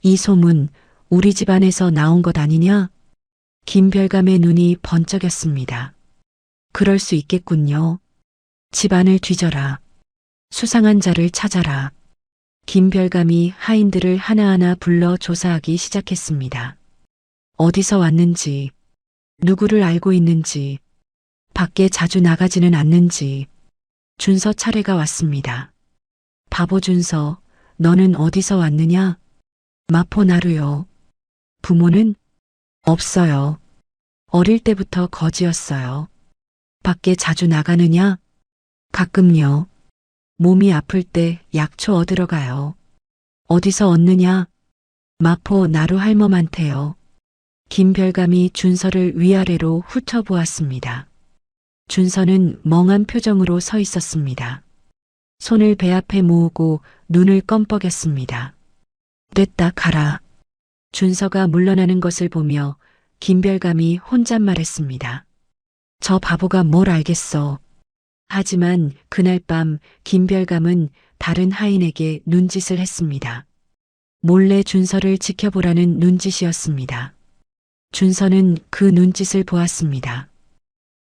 이 소문 우리 집안에서 나온 것 아니냐? 김별감의 눈이 번쩍였습니다. 그럴 수 있겠군요. 집안을 뒤져라. 수상한 자를 찾아라. 김별감이 하인들을 하나하나 불러 조사하기 시작했습니다. 어디서 왔는지, 누구를 알고 있는지, 밖에 자주 나가지는 않는지. 준서 차례가 왔습니다. 바보 준서, 너는 어디서 왔느냐? 마포 나루요. 부모는? 없어요. 어릴 때부터 거지였어요. 밖에 자주 나가느냐? 가끔요. 몸이 아플 때 약초 얻으러 가요. 어디서 얻느냐? 마포 나루 할멈한테요. 김별감이 준서를 위아래로 훑어보았습니다. 준서는 멍한 표정으로 서 있었습니다. 손을 배 앞에 모으고 눈을 껌뻑였습니다. 됐다 가라. 준서가 물러나는 것을 보며 김별감이 혼잣말했습니다. 저 바보가 뭘 알겠어. 하지만 그날 밤 김별감은 다른 하인에게 눈짓을 했습니다. 몰래 준서를 지켜보라는 눈짓이었습니다. 준서는 그 눈짓을 보았습니다.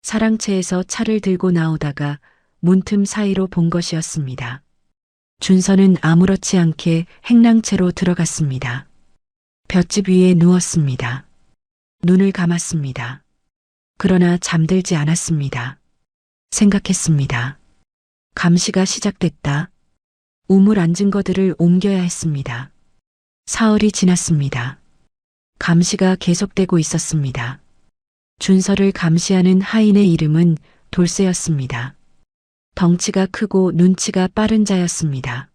사랑채에서 차를 들고 나오다가 문틈 사이로 본 것이었습니다. 준서는 아무렇지 않게 행랑채로 들어갔습니다. 볏짚 위에 누웠습니다. 눈을 감았습니다. 그러나 잠들지 않았습니다. 생각했습니다. 감시가 시작됐다. 우물 안 증거들을 옮겨야 했습니다. 사흘이 지났습니다. 감시가 계속되고 있었습니다. 준서를 감시하는 하인의 이름은 돌쇠였습니다. 덩치가 크고 눈치가 빠른 자였습니다.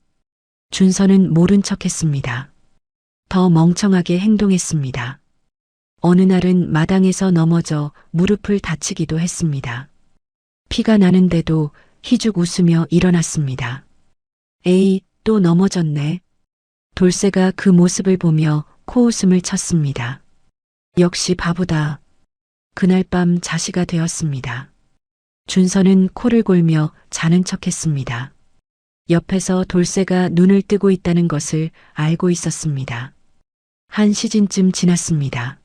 준서는 모른 척했습니다. 더 멍청하게 행동했습니다. 어느 날은 마당에서 넘어져 무릎을 다치기도 했습니다. 피가 나는데도 희죽 웃으며 일어났습니다. 에이, 또 넘어졌네. 돌쇠가 그 모습을 보며 코웃음을 쳤습니다. 역시 바보다. 그날 밤 자시가 되었습니다. 준서는 코를 골며 자는 척했습니다. 옆에서 돌쇠가 눈을 뜨고 있다는 것을 알고 있었습니다. 한 시즌쯤 지났습니다.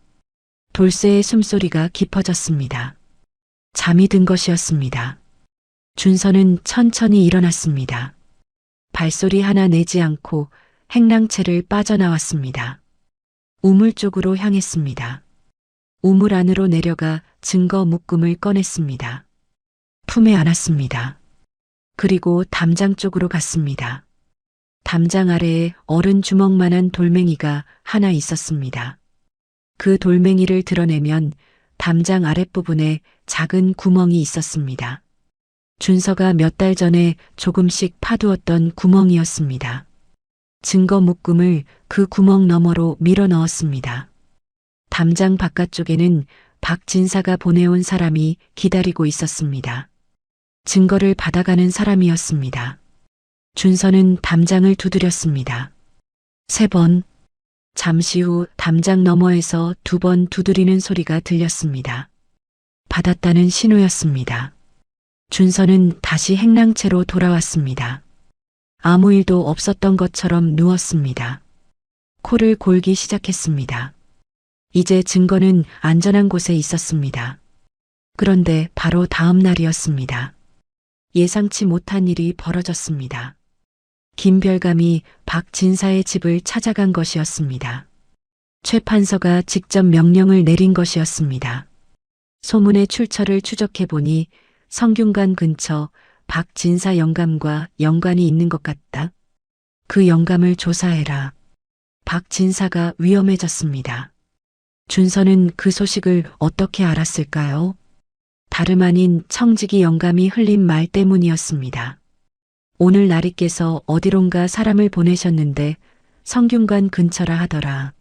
돌쇠의 숨소리가 깊어졌습니다. 잠이 든 것이었습니다. 준서는 천천히 일어났습니다. 발소리 하나 내지 않고 행랑채를 빠져나왔습니다. 우물 쪽으로 향했습니다. 우물 안으로 내려가 증거 묶음을 꺼냈습니다. 품에 안았습니다. 그리고 담장 쪽으로 갔습니다. 담장 아래에 어른 주먹만한 돌멩이가 하나 있었습니다. 그 돌멩이를 드러내면 담장 아랫부분에 작은 구멍이 있었습니다. 준서가 몇 달 전에 조금씩 파두었던 구멍이었습니다. 증거 묶음을 그 구멍 너머로 밀어 넣었습니다. 담장 바깥쪽에는 박 진사가 보내온 사람이 기다리고 있었습니다. 증거를 받아가는 사람이었습니다. 준서는 담장을 두드렸습니다. 3번. 잠시 후 담장 너머에서 2번 두드리는 소리가 들렸습니다. 받았다는 신호였습니다. 준서는 다시 행랑채로 돌아왔습니다. 아무 일도 없었던 것처럼 누웠습니다. 코를 골기 시작했습니다. 이제 증거는 안전한 곳에 있었습니다. 그런데 바로 다음 날이었습니다. 예상치 못한 일이 벌어졌습니다. 김별감이 박 진사의 집을 찾아간 것이었습니다. 최 판서가 직접 명령을 내린 것이었습니다. 소문의 출처를 추적해보니 성균관 근처 박 진사 영감과 연관이 있는 것 같다. 그 영감을 조사해라. 박 진사가 위험해졌습니다. 준서는 그 소식을 어떻게 알았을까요? 다름 아닌 청지기 영감이 흘린 말 때문이었습니다. 오늘 나리께서 어디론가 사람을 보내셨는데 성균관 근처라 하더라.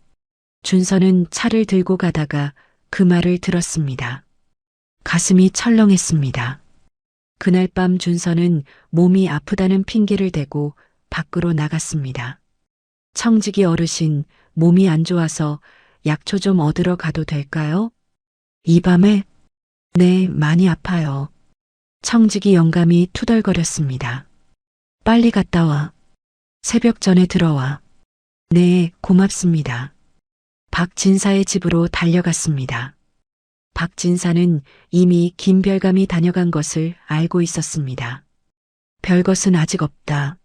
준서는 차를 들고 가다가 그 말을 들었습니다. 가슴이 철렁했습니다. 그날 밤 준서는 몸이 아프다는 핑계를 대고 밖으로 나갔습니다. 청지기 어르신, 몸이 안 좋아서 약초 좀 얻으러 가도 될까요? 이 밤에? 네, 많이 아파요. 청지기 영감이 투덜거렸습니다. 빨리 갔다 와. 새벽 전에 들어와. 네, 고맙습니다. 박 진사의 집으로 달려갔습니다. 박 진사는 이미 김별감이 다녀간 것을 알고 있었습니다. 별것은 아직 없다.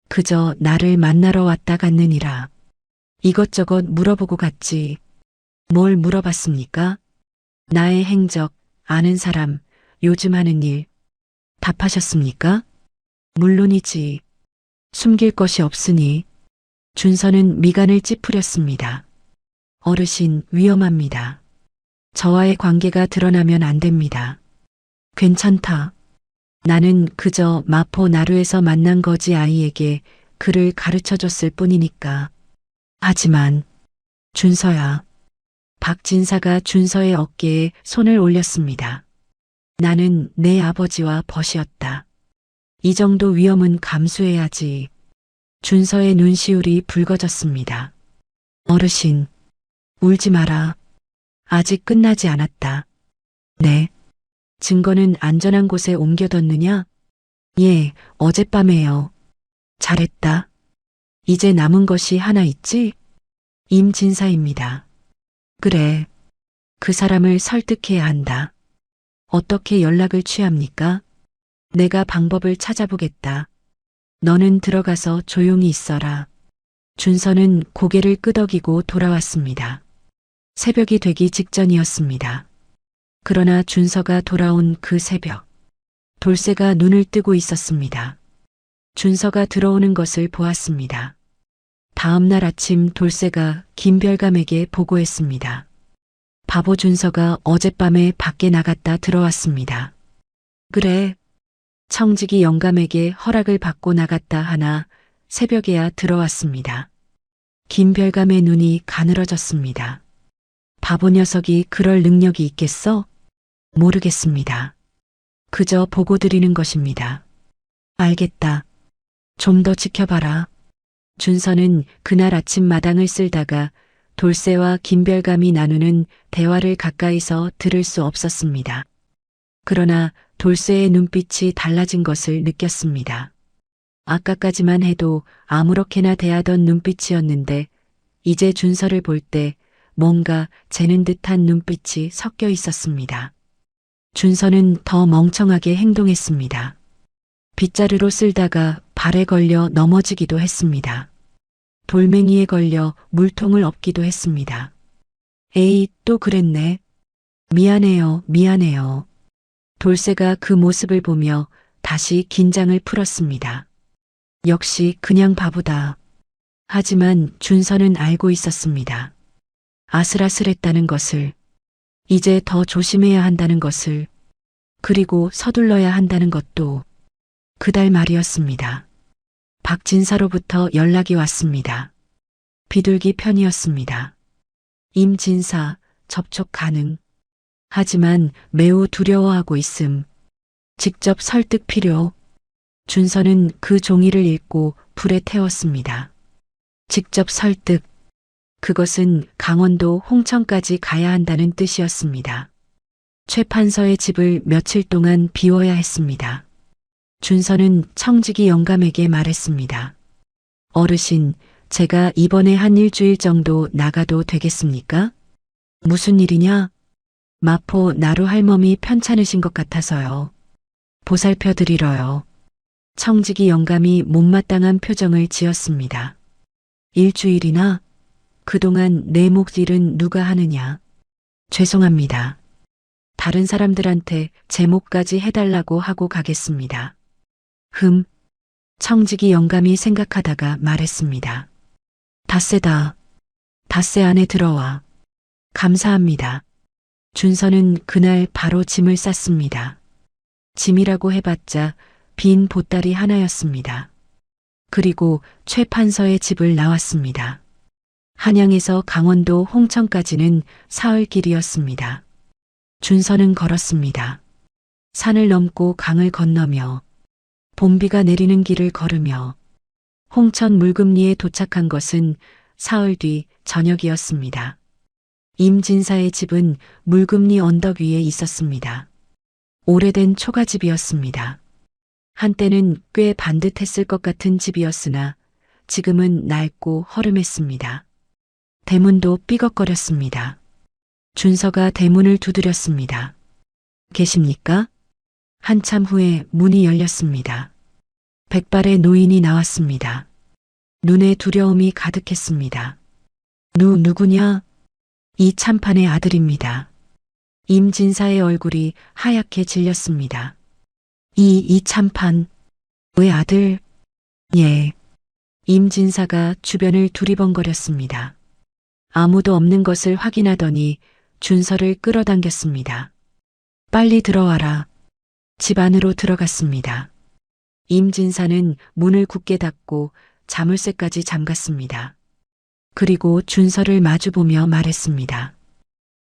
그저 나를 만나러 왔다 갔느니라. 이것저것 물어보고 갔지. 뭘 물어봤습니까? 나의 행적, 아는 사람, 요즘 하는 일. 답하셨습니까? 물론이지. 숨길 것이 없으니. 준서는 미간을 찌푸렸습니다. 어르신, 위험합니다. 저와의 관계가 드러나면 안 됩니다. 괜찮다. 나는 그저 마포 나루에서 만난 거지 아이에게 그를 가르쳐줬을 뿐이니까. 하지만 준서야. 박진사가 준서의 어깨에 손을 올렸습니다. 나는 내 아버지와 벗이었다. 이 정도 위험은 감수해야지. 준서의 눈시울이 붉어졌습니다. 어르신, 울지 마라. 아직 끝나지 않았다. 네. 증거는 안전한 곳에 옮겨뒀느냐? 예, 어젯밤에요. 잘했다. 이제 남은 것이 하나 있지? 임진사입니다. 그래. 그 사람을 설득해야 한다. 어떻게 연락을 취합니까? 내가 방법을 찾아보겠다. 너는 들어가서 조용히 있어라. 준서는 고개를 끄덕이고 돌아왔습니다. 새벽이 되기 직전이었습니다. 그러나 준서가 돌아온 그 새벽, 돌쇠가 눈을 뜨고 있었습니다. 준서가 들어오는 것을 보았습니다. 다음 날 아침 돌쇠가 김별감에게 보고했습니다. 바보 준서가 어젯밤에 밖에 나갔다 들어왔습니다. 그래. 청지기 영감에게 허락을 받고 나갔다 하나 새벽에야 들어왔습니다. 김별감의 눈이 가늘어졌습니다. 바보 녀석이 그럴 능력이 있겠어? 모르겠습니다. 그저 보고 드리는 것입니다. 알겠다. 좀 더 지켜봐라. 준서는 그날 아침 마당을 쓸다가 돌쇠와 김별감이 나누는 대화를 가까이서 들을 수 없었습니다. 그러나 돌쇠의 눈빛이 달라진 것을 느꼈습니다. 아까까지만 해도 아무렇게나 대하던 눈빛이었는데 이제 준서를 볼 때 뭔가 재는 듯한 눈빛이 섞여 있었습니다. 준서는 더 멍청하게 행동했습니다. 빗자루로 쓸다가 발에 걸려 넘어지기도 했습니다. 돌멩이에 걸려 물통을 엎기도 했습니다. 에이, 또 그랬네. 미안해요, 미안해요. 돌쇠가 그 모습을 보며 다시 긴장을 풀었습니다. 역시 그냥 바보다. 하지만 준서는 알고 있었습니다. 아슬아슬했다는 것을, 이제 더 조심해야 한다는 것을, 그리고 서둘러야 한다는 것도 그달 말이었습니다. 박진사로부터 연락이 왔습니다. 비둘기 편이었습니다. 임진사, 접촉 가능. 하지만 매우 두려워하고 있음. 직접 설득 필요. 준서는 그 종이를 읽고 불에 태웠습니다. 직접 설득. 그것은 강원도 홍천까지 가야 한다는 뜻이었습니다. 최 판서의 집을 며칠 동안 비워야 했습니다. 준서는 청지기 영감에게 말했습니다. 어르신, 제가 이번에 한 일주일 정도 나가도 되겠습니까? 무슨 일이냐? 마포 나루 할멈이 편찮으신 것 같아서요. 보살펴 드리러요. 청지기 영감이 못마땅한 표정을 지었습니다. 일주일이나? 그동안 내 몫일은 누가 하느냐? 죄송합니다. 다른 사람들한테 제 몫까지 해달라고 하고 가겠습니다. 청지기 영감이 생각하다가 말했습니다. 닷새다. 닷새 안에 들어와. 감사합니다. 준서는 그날 바로 짐을 쌌습니다. 짐이라고 해봤자 빈 보따리 하나였습니다. 그리고 최 판서의 집을 나왔습니다. 한양에서 강원도 홍천까지는 사흘길이었습니다. 준서는 걸었습니다. 산을 넘고 강을 건너며 봄비가 내리는 길을 걸으며 홍천 물금리에 도착한 것은 사흘 뒤 저녁이었습니다. 임진사의 집은 물금리 언덕 위에 있었습니다. 오래된 초가집이었습니다. 한때는 꽤 반듯했을 것 같은 집이었으나 지금은 낡고 허름했습니다. 대문도 삐걱거렸습니다. 준서가 대문을 두드렸습니다. 계십니까? 한참 후에 문이 열렸습니다. 백발의 노인이 나왔습니다. 눈에 두려움이 가득했습니다. 누구냐? 이 참판의 아들입니다. 임진사의 얼굴이 하얗게 질렸습니다. 이 참판, 왜 아들? 예. 임진사가 주변을 두리번거렸습니다. 아무도 없는 것을 확인하더니 준서를 끌어당겼습니다. 빨리 들어와라. 집 안으로 들어갔습니다. 임진사는 문을 굳게 닫고 자물쇠까지 잠갔습니다. 그리고 준서를 마주보며 말했습니다.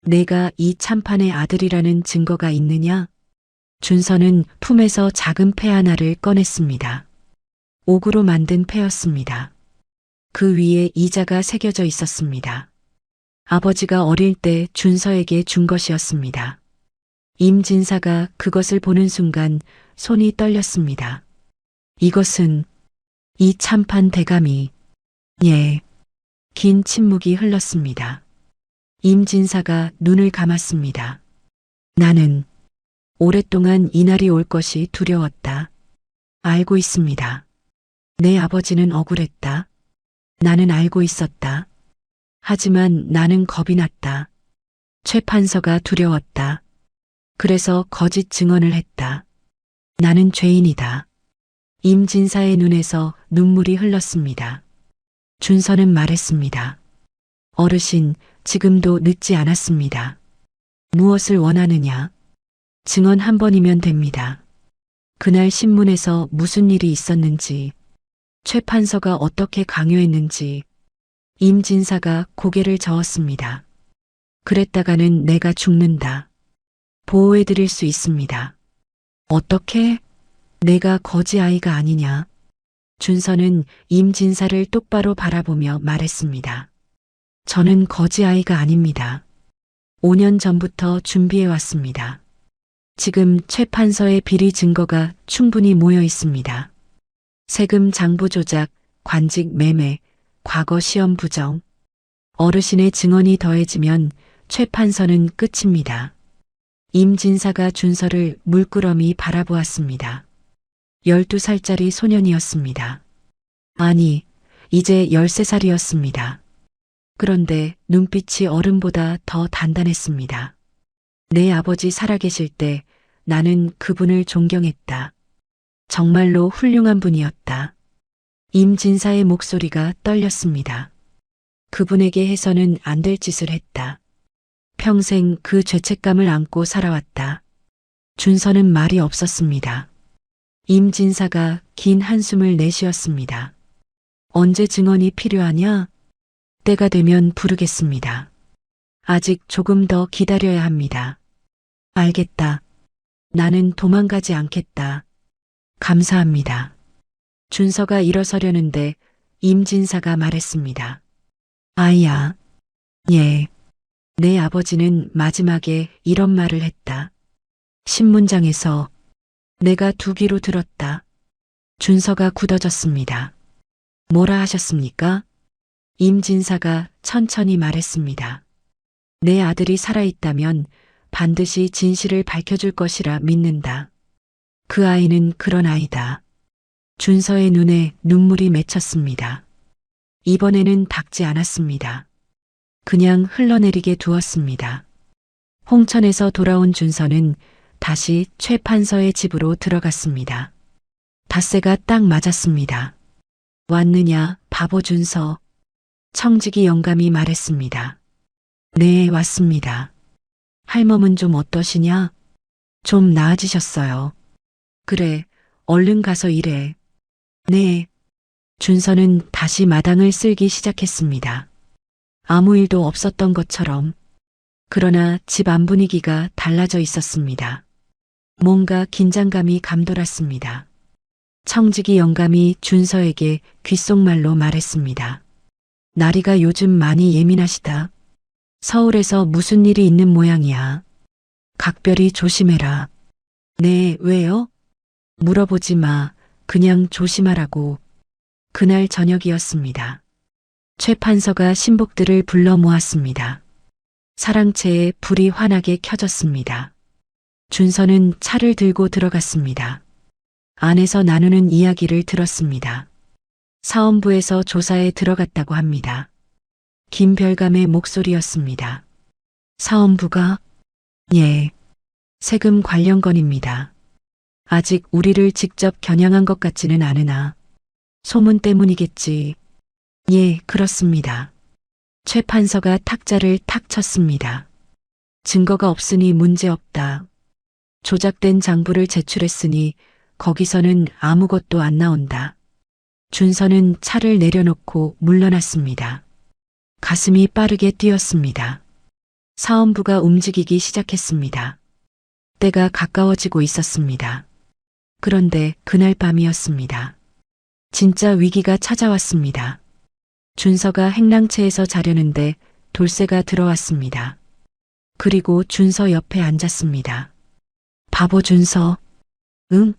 내가 이 참판의 아들이라는 증거가 있느냐? 준서는 품에서 작은 패 하나를 꺼냈습니다. 옥으로 만든 패였습니다. 그 위에 이자가 새겨져 있었습니다. 아버지가 어릴 때 준서에게 준 것이었습니다. 임진사가 그것을 보는 순간 손이 떨렸습니다. 이것은 이 참판 대감이, 예. 긴 침묵이 흘렀습니다. 임진사가 눈을 감았습니다. 나는 오랫동안 이날이 올 것이 두려웠다. 알고 있습니다. 내 아버지는 억울했다. 나는 알고 있었다. 하지만 나는 겁이 났다. 최 판서가 두려웠다. 그래서 거짓 증언을 했다. 나는 죄인이다. 임진사의 눈에서 눈물이 흘렀습니다. 준서는 말했습니다. 어르신, 지금도 늦지 않았습니다. 무엇을 원하느냐? 증언 한 번이면 됩니다. 그날 신문에서 무슨 일이 있었는지, 최 판서가 어떻게 강요했는지. 임진사가 고개를 저었습니다. 그랬다가는 내가 죽는다. 보호해드릴 수 있습니다. 어떻게? 내가 거지 아이가 아니냐? 준서는 임진사를 똑바로 바라보며 말했습니다. 저는 거지 아이가 아닙니다. 5년 전부터 준비해 왔습니다. 지금 최 판서의 비리 증거가 충분히 모여 있습니다. 세금 장부 조작, 관직 매매, 과거 시험 부정. 어르신의 증언이 더해지면 최 판서는 끝입니다. 임 진사가 준서를 물끄러미 바라보았습니다. 12살짜리 소년이었습니다. 아니, 이제 13살이었습니다. 그런데 눈빛이 어른보다 더 단단했습니다. 내 아버지 살아계실 때 나는 그분을 존경했다. 정말로 훌륭한 분이었다. 임 진사의 목소리가 떨렸습니다. 그분에게 해서는 안 될 짓을 했다. 평생 그 죄책감을 안고 살아왔다. 준서는 말이 없었습니다. 임 진사가 긴 한숨을 내쉬었습니다. 언제 증언이 필요하냐? 때가 되면 부르겠습니다. 아직 조금 더 기다려야 합니다. 알겠다. 나는 도망가지 않겠다. 감사합니다. 준서가 일어서려는데 임진사가 말했습니다. 아이야. 예. 내 아버지는 마지막에 이런 말을 했다. 신문장에서 내가 두 귀로 들었다. 준서가 굳어졌습니다. 뭐라 하셨습니까? 임진사가 천천히 말했습니다. 내 아들이 살아있다면 반드시 진실을 밝혀줄 것이라 믿는다. 그 아이는 그런 아이다. 준서의 눈에 눈물이 맺혔습니다. 이번에는 닦지 않았습니다. 그냥 흘러내리게 두었습니다. 홍천에서 돌아온 준서는 다시 최 판서의 집으로 들어갔습니다. 닷새가 딱 맞았습니다. 왔느냐, 바보 준서. 청직이 영감이 말했습니다. 네, 왔습니다. 할멈은 좀 어떠시냐? 좀 나아지셨어요. 그래, 얼른 가서 일해. 네. 준서는 다시 마당을 쓸기 시작했습니다. 아무 일도 없었던 것처럼. 그러나 집 안 분위기가 달라져 있었습니다. 뭔가 긴장감이 감돌았습니다. 청직이 영감이 준서에게 귓속말로 말했습니다. 나리가 요즘 많이 예민하시다. 서울에서 무슨 일이 있는 모양이야. 각별히 조심해라. 네, 왜요? 물어보지 마. 그냥 조심하라고. 그날 저녁이었습니다. 최 판서가 신복들을 불러 모았습니다. 사랑채에 불이 환하게 켜졌습니다. 준서는 차를 들고 들어갔습니다. 안에서 나누는 이야기를 들었습니다. 사원부에서 조사에 들어갔다고 합니다. 김별감의 목소리였습니다. 사원부가? 예. 세금 관련 건입니다. 아직 우리를 직접 겨냥한 것 같지는 않으나 소문 때문이겠지. 예, 그렇습니다. 최 판서가 탁자를 탁 쳤습니다. 증거가 없으니 문제없다. 조작된 장부를 제출했으니 거기서는 아무것도 안 나온다. 준서는 차를 내려놓고 물러났습니다. 가슴이 빠르게 뛰었습니다. 사원부가 움직이기 시작했습니다. 때가 가까워지고 있었습니다. 그런데 그날 밤이었습니다. 진짜 위기가 찾아왔습니다. 준서가 행랑채에서 자려는데 돌쇠가 들어왔습니다. 그리고 준서 옆에 앉았습니다. 바보 준서. 응?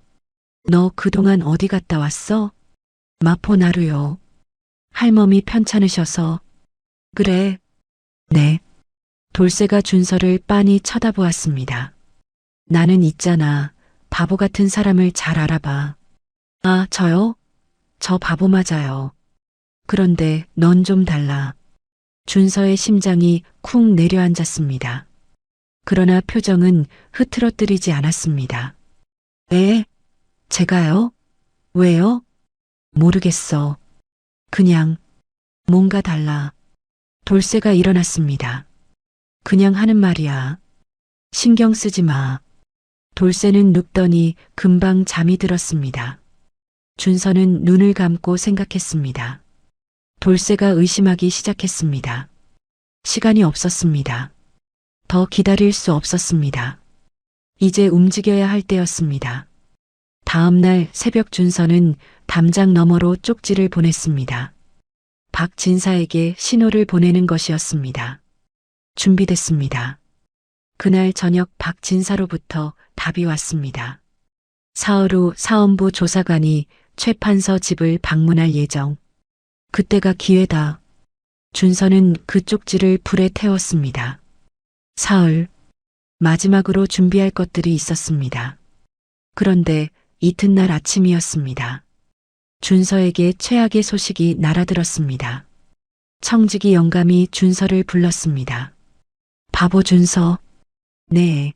너 그동안 어디 갔다 왔어? 마포나루요. 할멈이 편찮으셔서. 그래. 네. 돌쇠가 준서를 빤히 쳐다보았습니다. 나는 있잖아. 바보 같은 사람을 잘 알아봐. 아, 저요? 저 바보 맞아요. 그런데 넌 좀 달라. 준서의 심장이 쿵 내려앉았습니다. 그러나 표정은 흐트러뜨리지 않았습니다. 에? 제가요? 왜요? 모르겠어. 그냥 뭔가 달라. 돌쇠가 일어났습니다. 그냥 하는 말이야. 신경 쓰지 마. 돌쇠는 눕더니 금방 잠이 들었습니다. 준서는 눈을 감고 생각했습니다. 돌쇠가 의심하기 시작했습니다. 시간이 없었습니다. 더 기다릴 수 없었습니다. 이제 움직여야 할 때였습니다. 다음 날 새벽 준서는 담장 너머로 쪽지를 보냈습니다. 박진사에게 신호를 보내는 것이었습니다. 준비됐습니다. 그날 저녁 박진사로부터 답이 왔습니다. 사흘 후 사헌부 조사관이 최판서 집을 방문할 예정. 그때가 기회다. 준서는 그 쪽지를 불에 태웠습니다. 사흘. 마지막으로 준비할 것들이 있었습니다. 그런데 이튿날 아침이었습니다. 준서에게 최악의 소식이 날아들었습니다. 청직이 영감이 준서를 불렀습니다. 바보 준서. 네.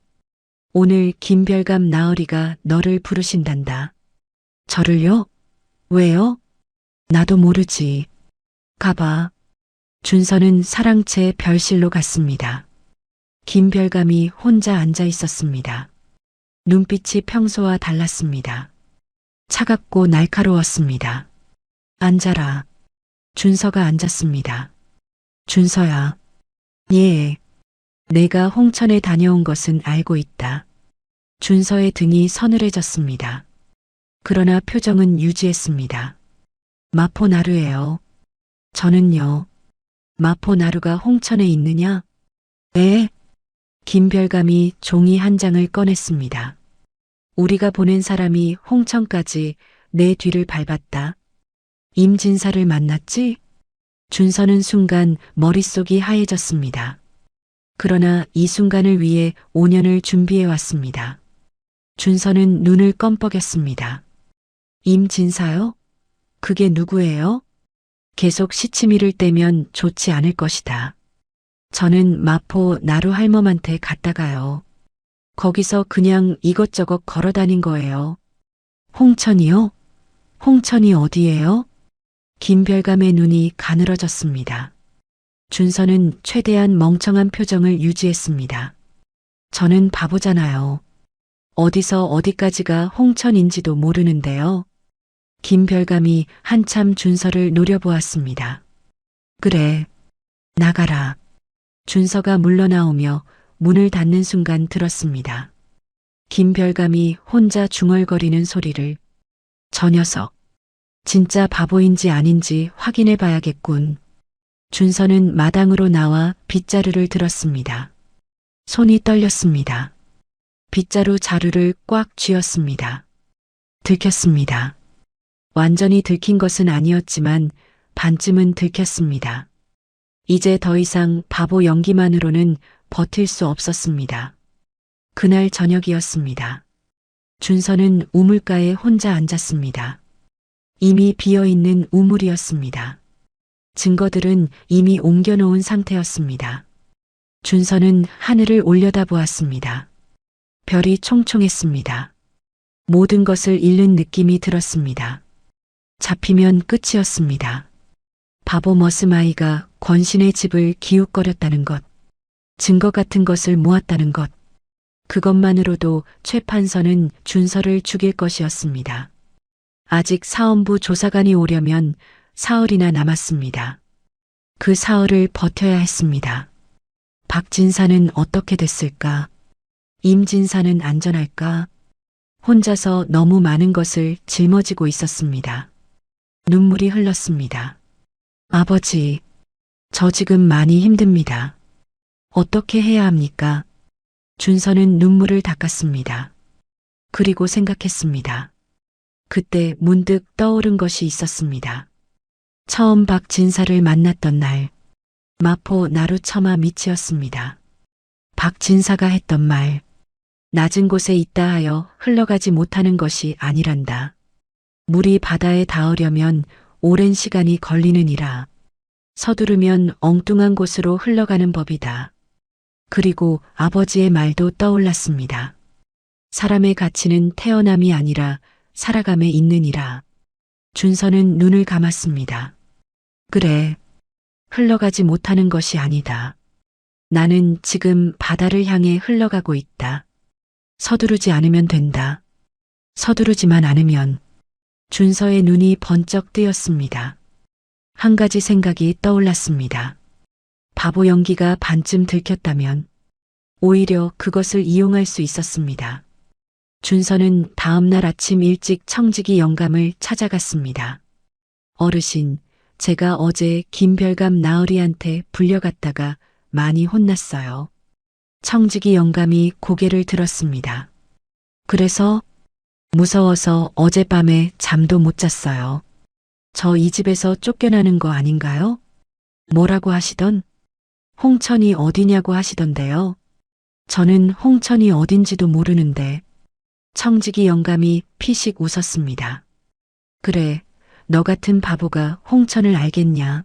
오늘 김별감 나으리가 너를 부르신단다. 저를요? 왜요? 나도 모르지. 가봐. 준서는 사랑채 별실로 갔습니다. 김별감이 혼자 앉아 있었습니다. 눈빛이 평소와 달랐습니다. 차갑고 날카로웠습니다. 앉아라. 준서가 앉았습니다. 준서야. 예. 내가 홍천에 다녀온 것은 알고 있다. 준서의 등이 서늘해졌습니다. 그러나 표정은 유지했습니다. 마포나루예요. 저는요. 마포나루가 홍천에 있느냐? 네. 김별감이 종이 한 장을 꺼냈습니다. 우리가 보낸 사람이 홍천까지 내 뒤를 밟았다. 임진사를 만났지? 준서는 순간 머릿속이 하얘졌습니다. 그러나 이 순간을 위해 5년을 준비해 왔습니다. 준서는 눈을 껌뻑였습니다. 임진사요? 그게 누구예요? 계속 시치미를 떼면 좋지 않을 것이다. 저는 마포 나루 할멈한테 갔다가요. 거기서 그냥 이것저것 걸어 다닌 거예요. 홍천이요? 홍천이 어디예요? 김별감의 눈이 가늘어졌습니다. 준서는 최대한 멍청한 표정을 유지했습니다. 저는 바보잖아요. 어디서 어디까지가 홍천인지도 모르는데요. 김별감이 한참 준서를 노려보았습니다. 그래, 나가라. 준서가 물러나오며 문을 닫는 순간 들었습니다. 김별감이 혼자 중얼거리는 소리를. 저 녀석. 진짜 바보인지 아닌지 확인해 봐야겠군. 준서는 마당으로 나와 빗자루를 들었습니다. 손이 떨렸습니다. 빗자루 자루를 꽉 쥐었습니다. 들켰습니다. 완전히 들킨 것은 아니었지만 반쯤은 들켰습니다. 이제 더 이상 바보 연기만으로는 버틸 수 없었습니다. 그날 저녁이었습니다. 준서는 우물가에 혼자 앉았습니다. 이미 비어있는 우물이었습니다. 증거들은 이미 옮겨놓은 상태였습니다. 준서는 하늘을 올려다보았습니다. 별이 총총했습니다. 모든 것을 잃는 느낌이 들었습니다. 잡히면 끝이었습니다. 바보 머스마이가 권신의 집을 기웃거렸다는 것, 증거 같은 것을 모았다는 것, 그것만으로도 최판서는 준서를 죽일 것이었습니다. 아직 사헌부 조사관이 오려면 사흘이나 남았습니다. 그 사흘을 버텨야 했습니다. 박진사는 어떻게 됐을까? 임진사는 안전할까? 혼자서 너무 많은 것을 짊어지고 있었습니다. 눈물이 흘렀습니다. 아버지, 저 지금 많이 힘듭니다. 어떻게 해야 합니까? 준서는 눈물을 닦았습니다. 그리고 생각했습니다. 그때 문득 떠오른 것이 있었습니다. 처음 박진사를 만났던 날, 마포 나루처마 밑이었습니다. 박진사가 했던 말, 낮은 곳에 있다 하여 흘러가지 못하는 것이 아니란다. 물이 바다에 닿으려면 오랜 시간이 걸리느니라. 서두르면 엉뚱한 곳으로 흘러가는 법이다. 그리고 아버지의 말도 떠올랐습니다. 사람의 가치는 태어남이 아니라 살아감에 있느니라. 준서는 눈을 감았습니다. 그래, 흘러가지 못하는 것이 아니다. 나는 지금 바다를 향해 흘러가고 있다. 서두르지 않으면 된다. 서두르지만 않으면. 준서의 눈이 번쩍 뜨였습니다. 한 가지 생각이 떠올랐습니다. 바보 연기가 반쯤 들켰다면 오히려 그것을 이용할 수 있었습니다. 준서는 다음 날 아침 일찍 청직이 영감을 찾아갔습니다. 어르신, 제가 어제 김별감 나으리한테 불려갔다가 많이 혼났어요. 청지기 영감이 고개를 들었습니다. 그래서 무서워서 어젯밤에 잠도 못 잤어요. 저 이 집에서 쫓겨나는 거 아닌가요? 뭐라고 하시던? 홍천이 어디냐고 하시던데요. 저는 홍천이 어딘지도 모르는데. 청지기 영감이 피식 웃었습니다. 그래, 너 같은 바보가 홍천을 알겠냐.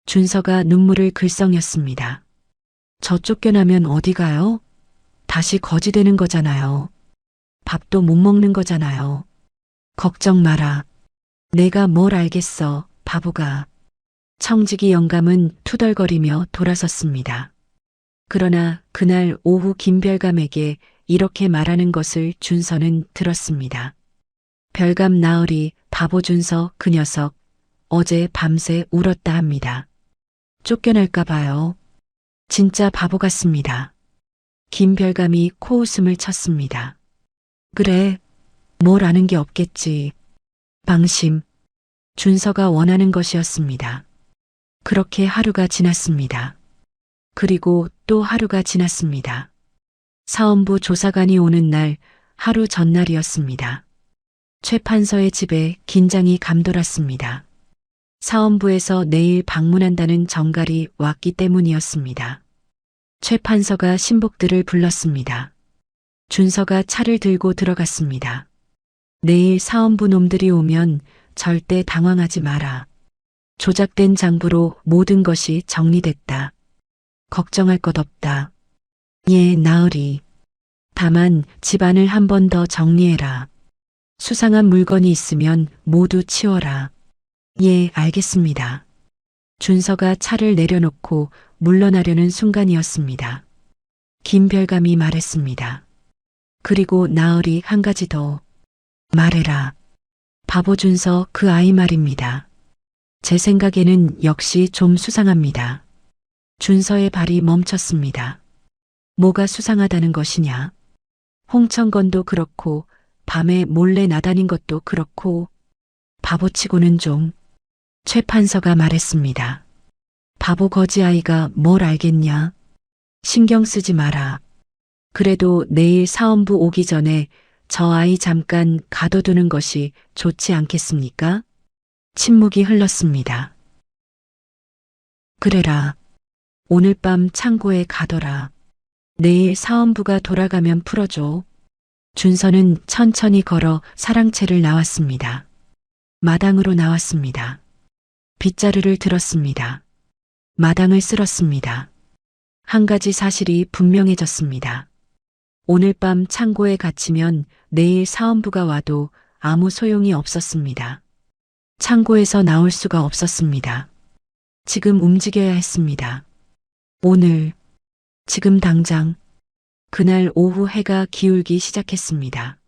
준서가 눈물을 글썽였습니다. 저 쫓겨나면 어디 가요? 다시 거지 되는 거잖아요. 밥도 못 먹는 거잖아요. 걱정 마라. 내가 뭘 알겠어, 바보가. 청지기 영감은 투덜거리며 돌아섰습니다. 그러나 그날 오후 김별감에게 이렇게 말하는 것을 준서는 들었습니다. 별감 나으리 바보 준서 그 녀석 어제 밤새 울었다 합니다. 쫓겨날까 봐요. 진짜 바보 같습니다. 김별감이 코웃음을 쳤습니다. 그래, 뭘 아는 게 없겠지. 방심. 준서가 원하는 것이었습니다. 그렇게 하루가 지났습니다. 그리고 또 하루가 지났습니다. 사원부 조사관이 오는 날 하루 전날이었습니다. 최 판서의 집에 긴장이 감돌았습니다. 사원부에서 내일 방문한다는 정갈이 왔기 때문이었습니다. 최 판서가 신복들을 불렀습니다. 준서가 차를 들고 들어갔습니다. 내일 사원부 놈들이 오면 절대 당황하지 마라. 조작된 장부로 모든 것이 정리됐다. 걱정할 것 없다. 예, 나으리. 다만 집안을 한 번 더 정리해라. 수상한 물건이 있으면 모두 치워라. 예, 알겠습니다. 준서가 차를 내려놓고 물러나려는 순간이었습니다. 김별감이 말했습니다. 그리고 나으리 한 가지 더. 말해라. 바보 준서 그 아이 말입니다. 제 생각에는 역시 좀 수상합니다. 준서의 발이 멈췄습니다. 뭐가 수상하다는 것이냐? 홍천건도 그렇고 밤에 몰래 나다닌 것도 그렇고 바보치고는 좀. 최 판서가 말했습니다. 바보 거지 아이가 뭘 알겠냐? 신경 쓰지 마라. 그래도 내일 사원부 오기 전에 저 아이 잠깐 가둬두는 것이 좋지 않겠습니까? 침묵이 흘렀습니다. 그래라. 오늘 밤 창고에 가둬라. 내일 사원부가 돌아가면 풀어줘. 준서는 천천히 걸어 사랑채를 나왔습니다. 마당으로 나왔습니다. 빗자루를 들었습니다. 마당을 쓸었습니다. 한 가지 사실이 분명해졌습니다. 오늘 밤 창고에 갇히면 내일 사원부가 와도 아무 소용이 없었습니다. 창고에서 나올 수가 없었습니다. 지금 움직여야 했습니다. 오늘, 지금 당장. 그날 오후 해가 기울기 시작했습니다.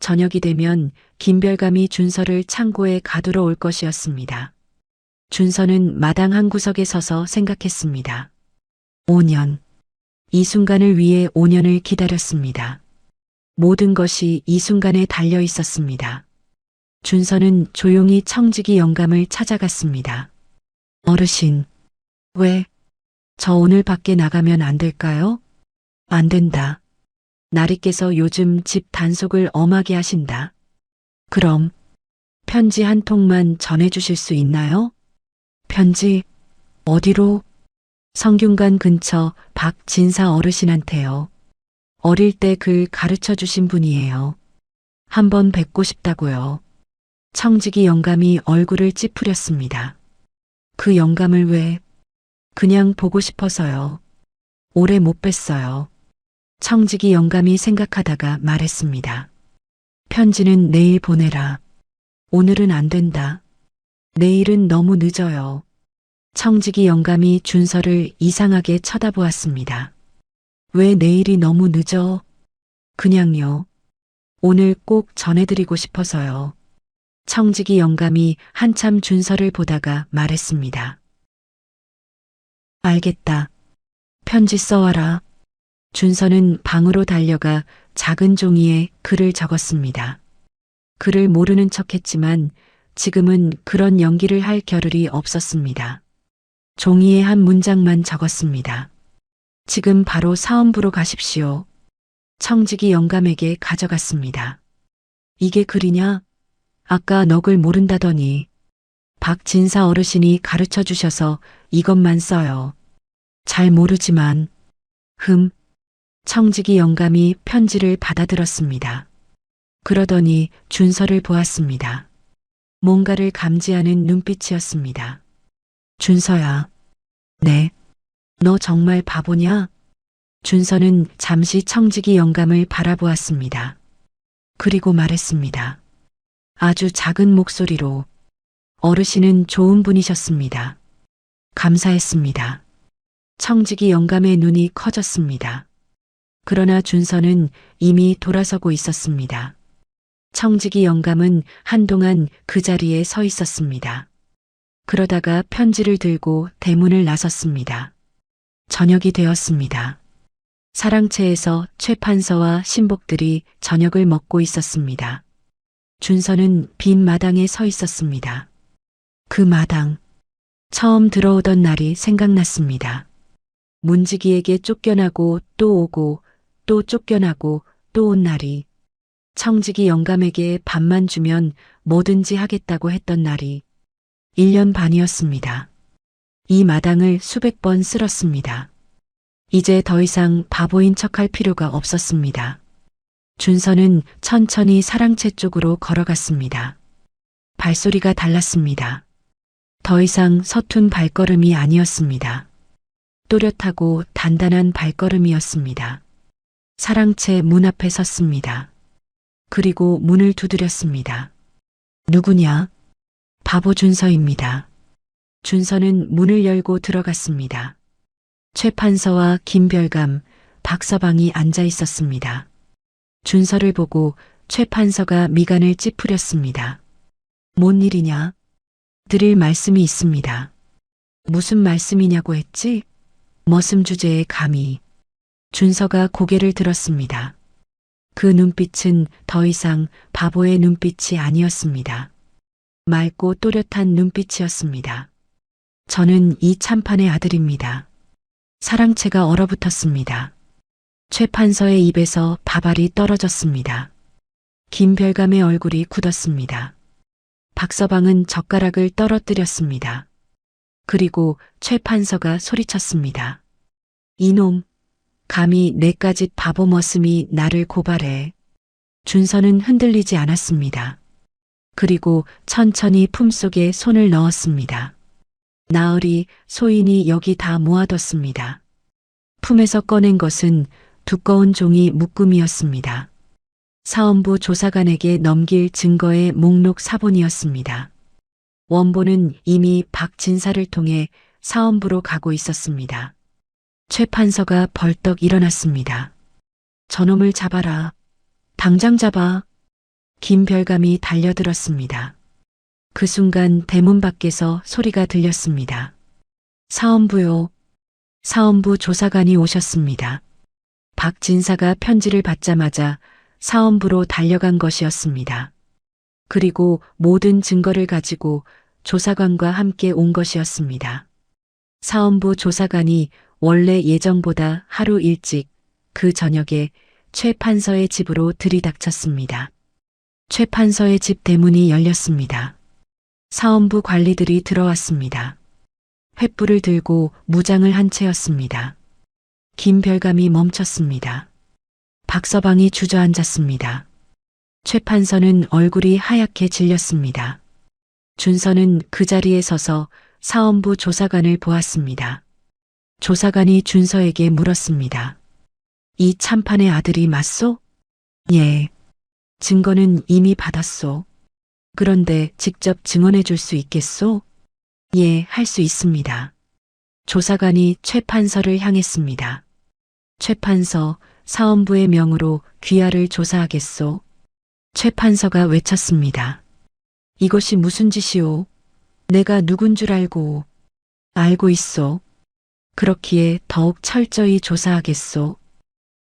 저녁이 되면 김별감이 준서를 창고에 가두러 올 것이었습니다. 준서는 마당 한 구석에 서서 생각했습니다. 5년. 이 순간을 위해 5년을 기다렸습니다. 모든 것이 이 순간에 달려 있었습니다. 준서는 조용히 청지기 영감을 찾아갔습니다. 어르신, 왜? 저 오늘 밖에 나가면 안 될까요? 안 된다. 나리께서 요즘 집 단속을 엄하게 하신다. 그럼 편지 한 통만 전해주실 수 있나요? 편지? 어디로? 성균관 근처 박진사 어르신한테요. 어릴 때 글 가르쳐 주신 분이에요. 한번 뵙고 싶다고요. 청지기 영감이 얼굴을 찌푸렸습니다. 그 영감을 왜? 그냥 보고 싶어서요. 오래 못 뵀어요. 청지기 영감이 생각하다가 말했습니다. 편지는 내일 보내라. 오늘은 안 된다. 내일은 너무 늦어요. 청지기 영감이 준서를 이상하게 쳐다보았습니다. 왜 내일이 너무 늦어? 그냥요. 오늘 꼭 전해드리고 싶어서요. 청지기 영감이 한참 준서를 보다가 말했습니다. 알겠다. 편지 써와라. 준서는 방으로 달려가 작은 종이에 글을 적었습니다. 글을 모르는 척했지만 지금은 그런 연기를 할 겨를이 없었습니다. 종이에 한 문장만 적었습니다. 지금 바로 사원부로 가십시오. 청직이 영감에게 가져갔습니다. 이게 글이냐? 아까 넋을 모른다더니 박진사 어르신이 가르쳐 주셔서 이것만 써요. 잘 모르지만 청직이 영감이 편지를 받아들었습니다. 그러더니 준서를 보았습니다. 뭔가를 감지하는 눈빛이었습니다. 준서야. 네. 너 정말 바보냐? 준서는 잠시 청직이 영감을 바라보았습니다. 그리고 말했습니다. 아주 작은 목소리로. 어르신은 좋은 분이셨습니다. 감사했습니다. 청직이 영감의 눈이 커졌습니다. 그러나 준서는 이미 돌아서고 있었습니다. 청직이 영감은 한동안 그 자리에 서 있었습니다. 그러다가 편지를 들고 대문을 나섰습니다. 저녁이 되었습니다. 사랑채에서 최 판서와 신복들이 저녁을 먹고 있었습니다. 준서는 빈 마당에 서 있었습니다. 그 마당. 처음 들어오던 날이 생각났습니다. 문지기에게 쫓겨나고 또 오고 또 쫓겨나고 또 온 날이. 청직이 영감에게 밥만 주면 뭐든지 하겠다고 했던 날이 1년 반이었습니다. 이 마당을 수백 번 쓸었습니다. 이제 더 이상 바보인 척할 필요가 없었습니다. 준서는 천천히 사랑채 쪽으로 걸어갔습니다. 발소리가 달랐습니다. 더 이상 서툰 발걸음이 아니었습니다. 또렷하고 단단한 발걸음이었습니다. 사랑채 문 앞에 섰습니다. 그리고 문을 두드렸습니다. 누구냐? 바보 준서입니다. 준서는 문을 열고 들어갔습니다. 최 판서와 김별감, 박서방이 앉아 있었습니다. 준서를 보고 최 판서가 미간을 찌푸렸습니다. 뭔 일이냐? 드릴 말씀이 있습니다. 무슨 말씀이냐고 했지? 머슴 주제에 감히. 준서가 고개를 들었습니다. 그 눈빛은 더 이상 바보의 눈빛이 아니었습니다. 맑고 또렷한 눈빛이었습니다. 저는 이 참판의 아들입니다. 사랑채가 얼어붙었습니다. 최 판서의 입에서 밥알이 떨어졌습니다. 김별감의 얼굴이 굳었습니다. 박서방은 젓가락을 떨어뜨렸습니다. 그리고 최 판서가 소리쳤습니다. 이놈, 감히 내까짓 바보 머슴이 나를 고발해. 준서는 흔들리지 않았습니다. 그리고 천천히 품속에 손을 넣었습니다. 나으리, 소인이 여기 다 모아뒀습니다. 품에서 꺼낸 것은 두꺼운 종이 묶음이었습니다. 사원부 조사관에게 넘길 증거의 목록 사본이었습니다. 원본은 이미 박진사를 통해 사원부로 가고 있었습니다. 최 판서가 벌떡 일어났습니다. 저놈을 잡아라. 당장 잡아. 김별감이 달려들었습니다. 그 순간 대문 밖에서 소리가 들렸습니다. 사원부요. 사원부 조사관이 오셨습니다. 박진사가 편지를 받자마자 사원부로 달려간 것이었습니다. 그리고 모든 증거를 가지고 조사관과 함께 온 것이었습니다. 사원부 조사관이 원래 예정보다 하루 일찍 그 저녁에 최 판서의 집으로 들이닥쳤습니다. 최 판서의 집 대문이 열렸습니다. 사원부 관리들이 들어왔습니다. 횃불을 들고 무장을 한 채였습니다. 김별감이 멈췄습니다. 박서방이 주저앉았습니다. 최 판서는 얼굴이 하얗게 질렸습니다. 준서는 그 자리에 서서 사원부 조사관을 보았습니다. 조사관이 준서에게 물었습니다. 이 참판의 아들이 맞소? 예. 증거는 이미 받았소. 그런데 직접 증언해 줄 수 있겠소? 예, 할 수 있습니다. 조사관이 최 판서를 향했습니다. 최 판서, 사원부의 명으로 귀하를 조사하겠소? 최 판서가 외쳤습니다. 이것이 무슨 짓이오? 내가 누군 줄 알고. 알고 있소. 그렇기에 더욱 철저히 조사하겠소.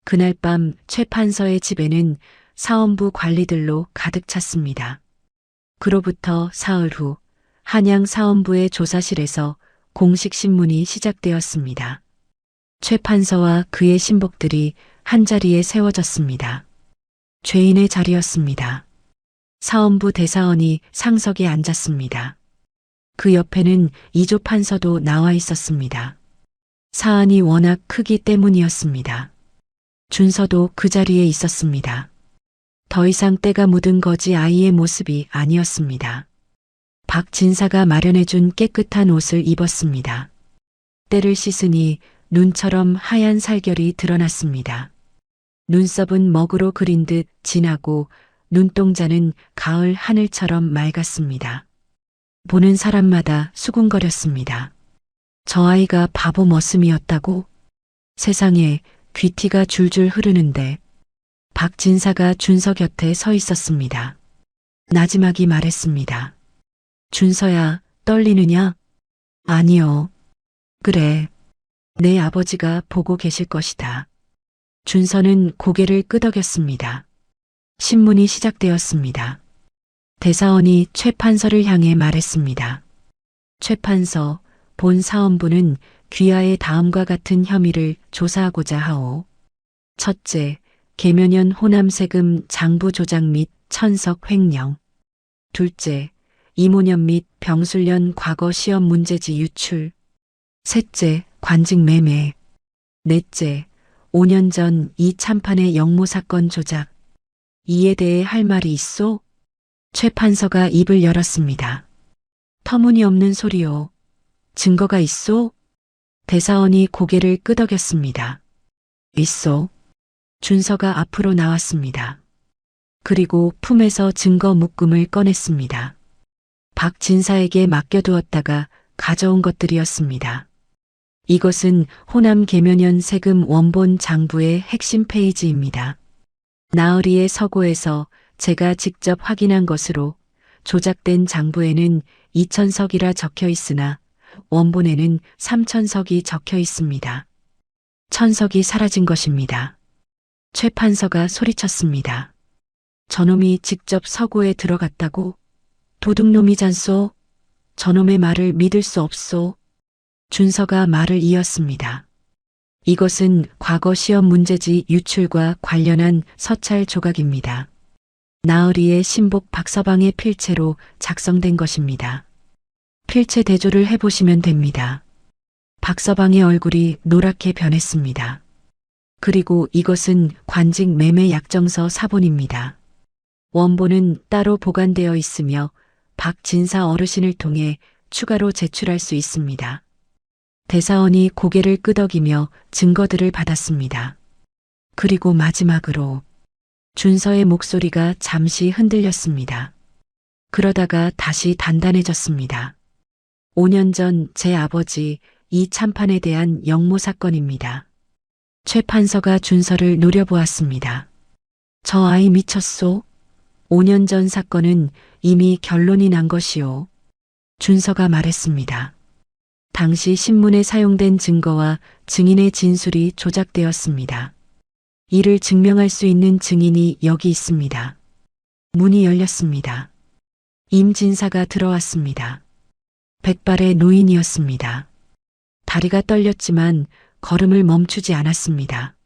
그날 밤 최 판서의 집에는 사원부 관리들로 가득 찼습니다. 그로부터 사흘 후 한양 사원부의 조사실에서 공식 신문이 시작되었습니다. 최 판서와 그의 신복들이 한자리에 세워졌습니다. 죄인의 자리였습니다. 사원부 대사원이 상석에 앉았습니다. 그 옆에는 이조 판서도 나와 있었습니다. 사안이 워낙 크기 때문이었습니다. 준서도 그 자리에 있었습니다. 더 이상 때가 묻은 거지 아이의 모습이 아니었습니다. 박 진사가 마련해준 깨끗한 옷을 입었습니다. 때를 씻으니 눈처럼 하얀 살결이 드러났습니다. 눈썹은 먹으로 그린 듯 진하고 눈동자는 가을 하늘처럼 맑았습니다. 보는 사람마다 수군거렸습니다. 저 아이가 바보 머슴이었다고? 세상에 귀티가 줄줄 흐르는데 박 진사가 준서 곁에 서 있었습니다. 나지막이 말했습니다. 준서야, 떨리느냐? 아니요. 그래. 내 아버지가 보고 계실 것이다. 준서는 고개를 끄덕였습니다. 신문이 시작되었습니다. 대사원이 최 판서를 향해 말했습니다. 최 판서, 본 사원부는 귀하의 다음과 같은 혐의를 조사하고자 하오. 첫째, 계면연 호남 세금 장부 조작 및 천석 횡령. 둘째, 이모년 및 병술련 과거 시험 문제지 유출. 셋째, 관직 매매. 넷째, 5년 전 이 참판의 영모 사건 조작. 이에 대해 할 말이 있소? 최 판서가 입을 열었습니다. 터무니없는 소리요. 증거가 있소? 대사원이 고개를 끄덕였습니다. 있소. 준서가 앞으로 나왔습니다. 그리고 품에서 증거 묶음을 꺼냈습니다. 박 진사에게 맡겨두었다가 가져온 것들이었습니다. 이것은 호남 계면연 세금 원본 장부의 핵심 페이지입니다. 나으리의 서고에서 제가 직접 확인한 것으로 조작된 장부에는 2,000석이라 적혀 있으나 원본에는 3,000석이 적혀 있습니다. 1,000석이 사라진 것입니다. 최 판서가 소리쳤습니다. 저놈이 직접 서고에 들어갔다고? 도둑놈이잖소. 저놈의 말을 믿을 수 없소. 준서가 말을 이었습니다. 이것은 과거 시험 문제지 유출과 관련한 서찰 조각입니다. 나으리의 신복 박서방의 필체로 작성된 것입니다. 필체 대조를 해보시면 됩니다. 박서방의 얼굴이 노랗게 변했습니다. 그리고 이것은 관직 매매 약정서 사본입니다. 원본은 따로 보관되어 있으며 박 진사 어르신을 통해 추가로 제출할 수 있습니다. 대사원이 고개를 끄덕이며 증거들을 받았습니다. 그리고 마지막으로 준서의 목소리가 잠시 흔들렸습니다. 그러다가 다시 단단해졌습니다. 5년 전 제 아버지 이 참판에 대한 영모 사건입니다. 최 판서가 준서를 노려보았습니다. 저 아이 미쳤소? 5년 전 사건은 이미 결론이 난 것이오. 준서가 말했습니다. 당시 신문에 사용된 증거와 증인의 진술이 조작되었습니다. 이를 증명할 수 있는 증인이 여기 있습니다. 문이 열렸습니다. 임 진사가 들어왔습니다. 백발의 노인이었습니다. 다리가 떨렸지만 걸음을 멈추지 않았습니다.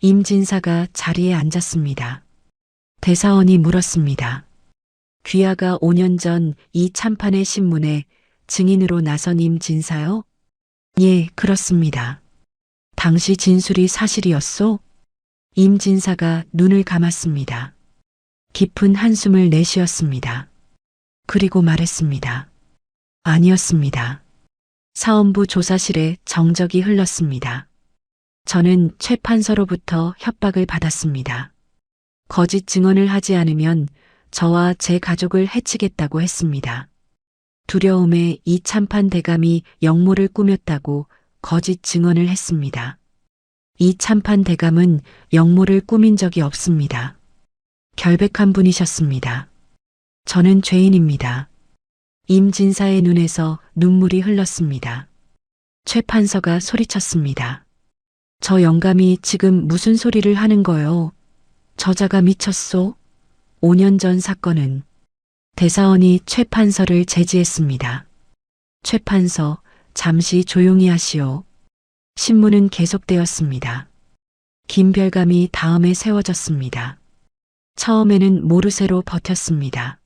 임 진사가 자리에 앉았습니다. 대사원이 물었습니다. 귀하가 5년 전 이 참판의 신문에 증인으로 나선 임 진사요? 예, 그렇습니다. 당시 진술이 사실이었소? 임 진사가 눈을 감았습니다. 깊은 한숨을 내쉬었습니다. 그리고 말했습니다. 아니었습니다. 사원부 조사실에 정적이 흘렀습니다. 저는 최 판서로부터 협박을 받았습니다. 거짓 증언을 하지 않으면 저와 제 가족을 해치겠다고 했습니다. 두려움에 이 참판 대감이 역모를 꾸몄다고 거짓 증언을 했습니다. 이 참판 대감은 역모를 꾸민 적이 없습니다. 결백한 분이셨습니다. 저는 죄인입니다. 임 진사의 눈에서 눈물이 흘렀습니다. 최 판서가 소리쳤습니다. 저 영감이 지금 무슨 소리를 하는 거요? 저자가 미쳤소? 5년 전 사건은 대사원이 최 판서를 제지했습니다. 최 판서, 잠시 조용히 하시오. 신문은 계속되었습니다. 김별감이 다음에 세워졌습니다. 처음에는 모르쇠로 버텼습니다.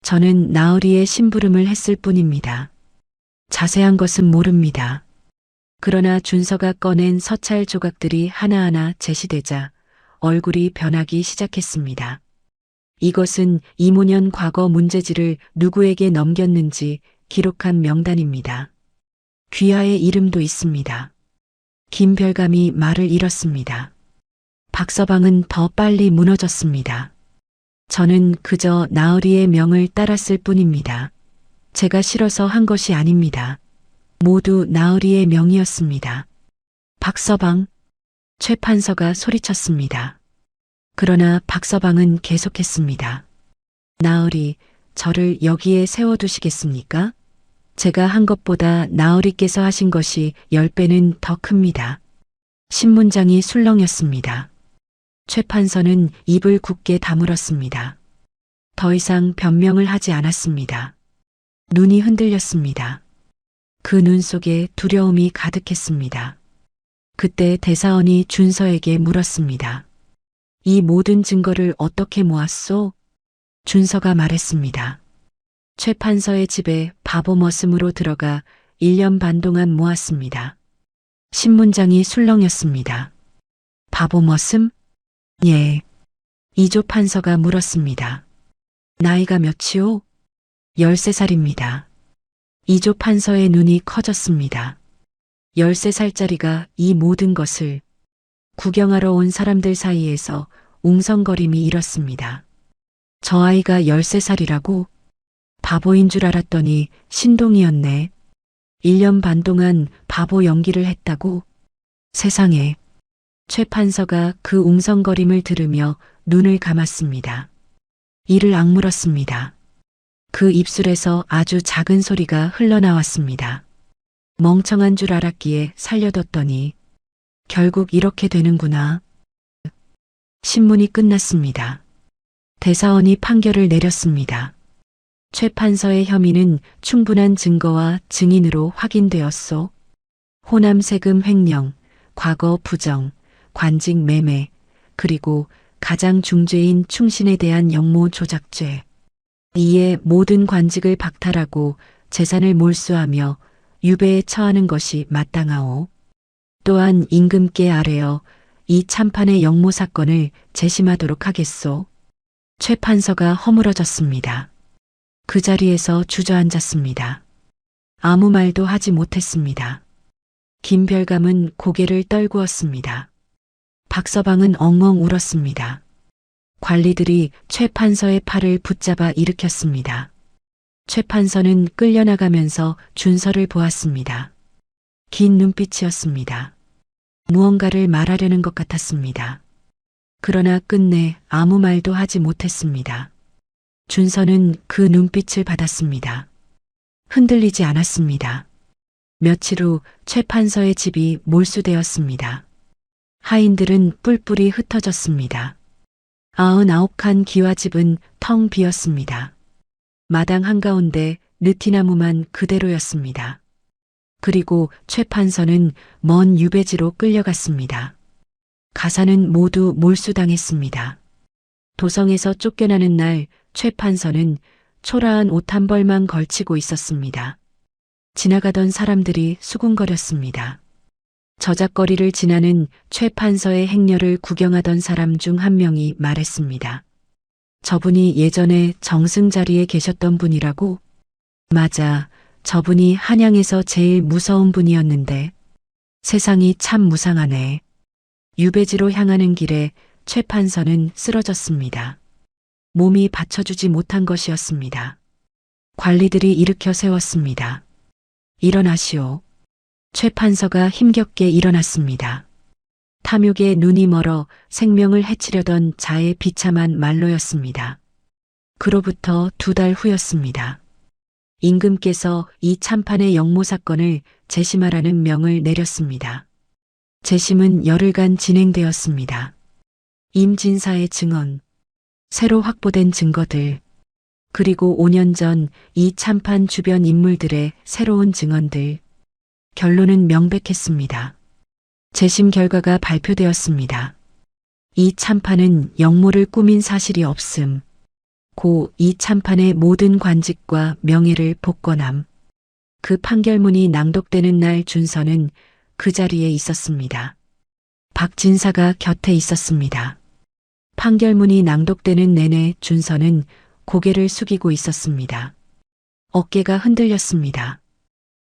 저는 나으리의 심부름을 했을 뿐입니다. 자세한 것은 모릅니다. 그러나 준서가 꺼낸 서찰 조각들이 하나하나 제시되자 얼굴이 변하기 시작했습니다. 이것은 25년 과거 문제지를 누구에게 넘겼는지 기록한 명단입니다. 귀하의 이름도 있습니다. 김별감이 말을 잃었습니다. 박서방은 더 빨리 무너졌습니다. 저는 그저 나으리의 명을 따랐을 뿐입니다. 제가 싫어서 한 것이 아닙니다. 모두 나으리의 명이었습니다. 박서방, 최 판서가 소리쳤습니다. 그러나 박서방은 계속했습니다. 나으리, 저를 여기에 세워두시겠습니까? 제가 한 것보다 나으리께서 하신 것이 10배는 더 큽니다. 신문장이 술렁였습니다. 최 판서는 입을 굳게 다물었습니다. 더 이상 변명을 하지 않았습니다. 눈이 흔들렸습니다. 그 눈 속에 두려움이 가득했습니다. 그때 대사원이 준서에게 물었습니다. 이 모든 증거를 어떻게 모았소? 준서가 말했습니다. 최 판서의 집에 바보 머슴으로 들어가 1년 반 동안 모았습니다. 신문장이 술렁였습니다. 바보 머슴? 예. 이조 판서가 물었습니다. 나이가 몇이오? 13살입니다. 이조 판서의 눈이 커졌습니다. 13살짜리가 이 모든 것을 구경하러 온 사람들 사이에서 웅성거림이 일었습니다. 저 아이가 13살이라고? 바보인 줄 알았더니 신동이었네. 1년 반 동안 바보 연기를 했다고? 세상에. 최 판서가 그 웅성거림을 들으며 눈을 감았습니다. 이를 악물었습니다. 그 입술에서 아주 작은 소리가 흘러나왔습니다. 멍청한 줄 알았기에 살려뒀더니 결국 이렇게 되는구나. 신문이 끝났습니다. 대사원이 판결을 내렸습니다. 최 판서의 혐의는 충분한 증거와 증인으로 확인되었소. 호남 세금 횡령, 과거 부정, 관직 매매, 그리고 가장 중죄인 충신에 대한 영모 조작죄. 이에 모든 관직을 박탈하고 재산을 몰수하며 유배에 처하는 것이 마땅하오. 또한 임금께 아뢰어 이 참판의 영모 사건을 재심하도록 하겠소. 최 판서가 허물어졌습니다. 그 자리에서 주저앉았습니다. 아무 말도 하지 못했습니다. 김별감은 고개를 떨구었습니다. 박서방은 엉엉 울었습니다. 관리들이 최 판서의 팔을 붙잡아 일으켰습니다. 최 판서는 끌려나가면서 준서를 보았습니다. 긴 눈빛이었습니다. 무언가를 말하려는 것 같았습니다. 그러나 끝내 아무 말도 하지 못했습니다. 준서는 그 눈빛을 받았습니다. 흔들리지 않았습니다. 며칠 후 최 판서의 집이 몰수되었습니다. 하인들은 뿔뿔이 흩어졌습니다. 99칸 기와집은 텅 비었습니다. 마당 한가운데 느티나무만 그대로였습니다. 그리고 최 판서는 먼 유배지로 끌려갔습니다. 가사는 모두 몰수당했습니다. 도성에서 쫓겨나는 날 최 판서는 초라한 옷 한 벌만 걸치고 있었습니다. 지나가던 사람들이 수군거렸습니다. 저작거리를 지나는 최 판서의 행렬을 구경하던 사람 중 한 명이 말했습니다. 저분이 예전에 정승 자리에 계셨던 분이라고? 맞아. 저분이 한양에서 제일 무서운 분이었는데 세상이 참 무상하네. 유배지로 향하는 길에 최 판서는 쓰러졌습니다. 몸이 받쳐주지 못한 것이었습니다. 관리들이 일으켜 세웠습니다. 일어나시오. 최 판서가 힘겹게 일어났습니다. 탐욕에 눈이 멀어 생명을 해치려던 자의 비참한 말로였습니다. 그로부터 2달 후였습니다. 임금께서 이 참판의 영모 사건을 재심하라는 명을 내렸습니다. 재심은 열흘간 진행되었습니다. 임 진사의 증언, 새로 확보된 증거들, 그리고 5년 전 이 참판 주변 인물들의 새로운 증언들. 결론은 명백했습니다. 재심 결과가 발표되었습니다. 이 참판은 역모를 꾸민 사실이 없음. 고 이 참판의 모든 관직과 명예를 복권함. 그 판결문이 낭독되는 날 준서는 그 자리에 있었습니다. 박진사가 곁에 있었습니다. 판결문이 낭독되는 내내 준서는 고개를 숙이고 있었습니다. 어깨가 흔들렸습니다.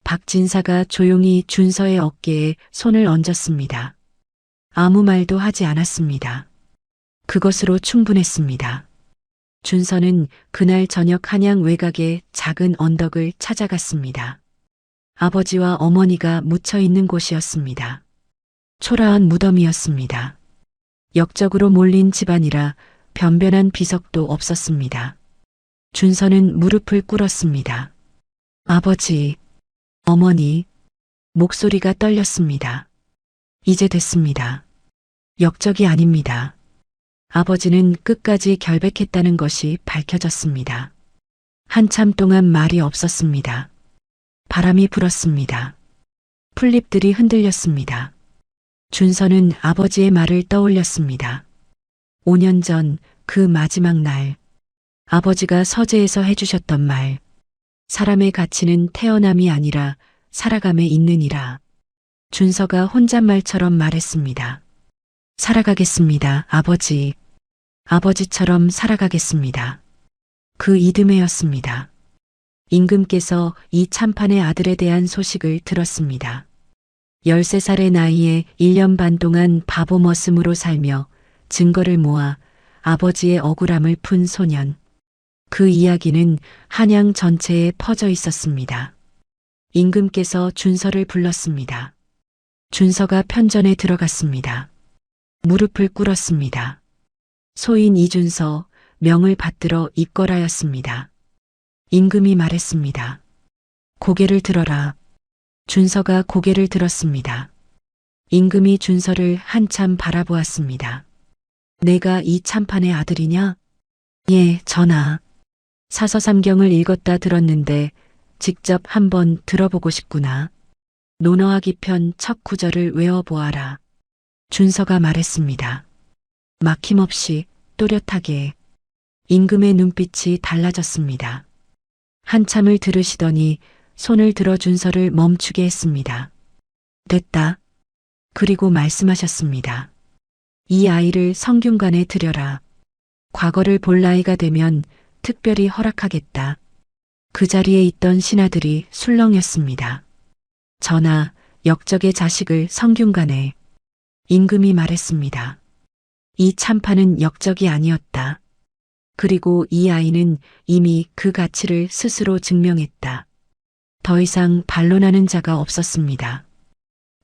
박진사가 조용히 준서의 어깨에 손을 얹었습니다. 아무 말도 하지 않았습니다. 그것으로 충분했습니다. 준서는 그날 저녁 한양 외곽의 작은 언덕을 찾아갔습니다. 아버지와 어머니가 묻혀 있는 곳이었습니다. 초라한 무덤이었습니다. 역적으로 몰린 집안이라 변변한 비석도 없었습니다. 준서는 무릎을 꿇었습니다. 아버지, 어머니, 목소리가 떨렸습니다. 이제 됐습니다. 역적이 아닙니다. 아버지는 끝까지 결백했다는 것이 밝혀졌습니다. 한참 동안 말이 없었습니다. 바람이 불었습니다. 풀잎들이 흔들렸습니다. 준서는 아버지의 말을 떠올렸습니다. 5년 전 그 마지막 날, 아버지가 서재에서 해주셨던 말, 사람의 가치는 태어남이 아니라 살아감에 있느니라. 준서가 혼잣말처럼 말했습니다. 살아가겠습니다, 아버지. 아버지처럼 살아가겠습니다. 그 이듬해였습니다. 임금께서 이 참판의 아들에 대한 소식을 들었습니다. 13살의 나이에 1년 반 동안 바보 머슴으로 살며 증거를 모아 아버지의 억울함을 푼 소년. 그 이야기는 한양 전체에 퍼져 있었습니다. 임금께서 준서를 불렀습니다. 준서가 편전에 들어갔습니다. 무릎을 꿇었습니다. 소인 이준서, 명을 받들어 입궐하였습니다. 임금이 말했습니다. 고개를 들어라. 준서가 고개를 들었습니다. 임금이 준서를 한참 바라보았습니다. 내가 이 참판의 아들이냐? 예, 전하. 사서삼경을 읽었다 들었는데 직접 한번 들어보고 싶구나. 논어하기 편 첫 구절을 외워보아라. 준서가 말했습니다. 막힘없이 또렷하게. 임금의 눈빛이 달라졌습니다. 한참을 들으시더니 손을 들어 준서를 멈추게 했습니다. 됐다. 그리고 말씀하셨습니다. 이 아이를 성균관에 들여라. 과거를 볼 나이가 되면 특별히 허락하겠다. 그 자리에 있던 신하들이 술렁였습니다. 전하, 역적의 자식을 성균관에. 임금이 말했습니다. 이 참판은 역적이 아니었다. 그리고 이 아이는 이미 그 가치를 스스로 증명했다. 더 이상 반론하는 자가 없었습니다.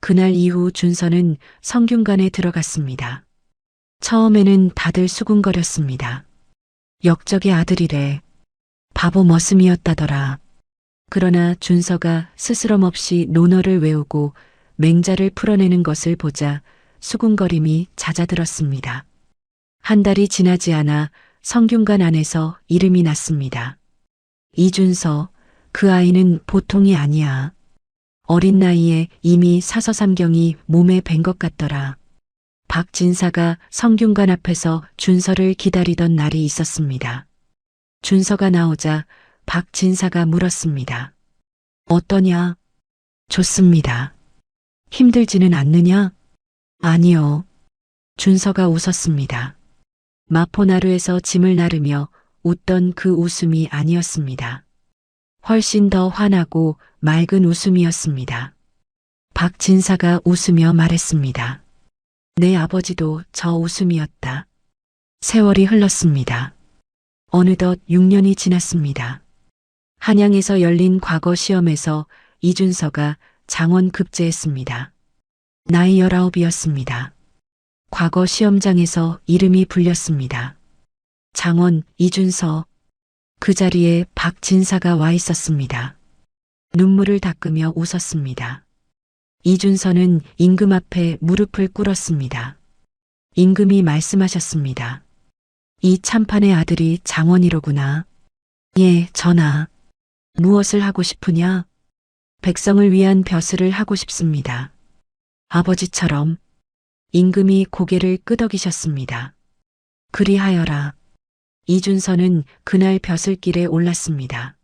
그날 이후 준서는 성균관에 들어갔습니다. 처음에는 다들 수군거렸습니다. 역적의 아들이래. 바보 머슴이었다더라. 그러나 준서가 스스럼없이 논어를 외우고 맹자를 풀어내는 것을 보자 수군거림이 잦아들었습니다. 한 달이 지나지 않아 성균관 안에서 이름이 났습니다. 이준서, 그 아이는 보통이 아니야. 어린 나이에 이미 사서삼경이 몸에 밴 것 같더라. 박진사가 성균관 앞에서 준서를 기다리던 날이 있었습니다. 준서가 나오자 박진사가 물었습니다. 어떠냐? 좋습니다. 힘들지는 않느냐? 아니요. 준서가 웃었습니다. 마포나루에서 짐을 나르며 웃던 그 웃음이 아니었습니다. 훨씬 더 환하고 맑은 웃음이었습니다. 박진사가 웃으며 말했습니다. 내 아버지도 저 웃음이었다. 세월이 흘렀습니다. 어느덧 6년이 지났습니다. 한양에서 열린 과거 시험에서 이준서가 장원 급제했습니다. 나이 19이었습니다. 과거 시험장에서 이름이 불렸습니다. 장원 이준서. 그 자리에 박진사가 와 있었습니다. 눈물을 닦으며 웃었습니다. 이준서는 임금 앞에 무릎을 꿇었습니다. 임금이 말씀하셨습니다. 이 참판의 아들이 장원이로구나. 예, 전하. 무엇을 하고 싶으냐? 백성을 위한 벼슬을 하고 싶습니다. 아버지처럼. 임금이 고개를 끄덕이셨습니다. 그리하여라. 이준서는 그날 벼슬길에 올랐습니다.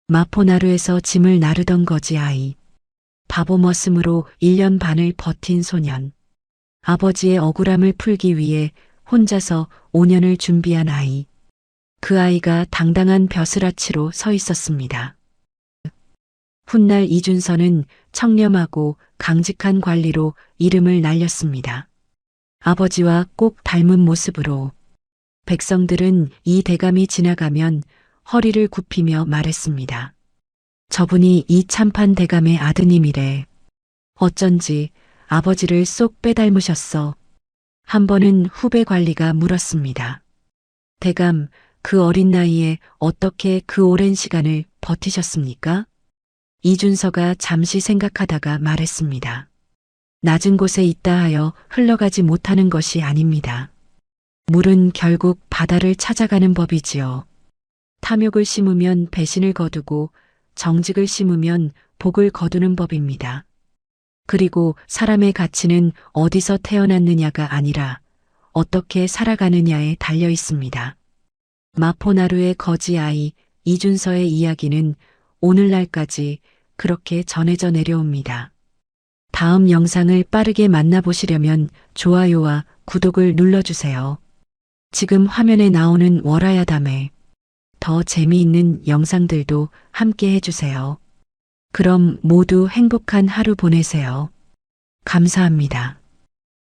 마포나루에서 짐을 나르던 거지 아이. 바보머슴으로 1년 반을 버틴 소년. 아버지의 억울함을 풀기 위해 혼자서 5년을 준비한 아이. 그 아이가 당당한 벼슬아치로 서 있었습니다. 훗날 이준서는 청렴하고 강직한 관리로 이름을 날렸습니다. 아버지와 꼭 닮은 모습으로. 백성들은 이 대감이 지나가면 허리를 굽히며 말했습니다. 저분이 이 참판 대감의 아드님이래. 어쩐지 아버지를 쏙 빼닮으셨어. 한 번은 후배 관리가 물었습니다. 대감, 그 어린 나이에 어떻게 그 오랜 시간을 버티셨습니까? 이준서가 잠시 생각하다가 말했습니다. 낮은 곳에 있다 하여 흘러가지 못하는 것이 아닙니다. 물은 결국 바다를 찾아가는 법이지요. 탐욕을 심으면 배신을 거두고 정직을 심으면 복을 거두는 법입니다. 그리고 사람의 가치는 어디서 태어났느냐가 아니라 어떻게 살아가느냐에 달려 있습니다. 마포나루의 거지 아이 이준서의 이야기는 오늘날까지 그렇게 전해져 내려옵니다. 다음 영상을 빠르게 만나보시려면 좋아요와 구독을 눌러주세요. 지금 화면에 나오는 월화야담에 더 재미있는 영상들도 함께 해주세요. 그럼 모두 행복한 하루 보내세요. 감사합니다.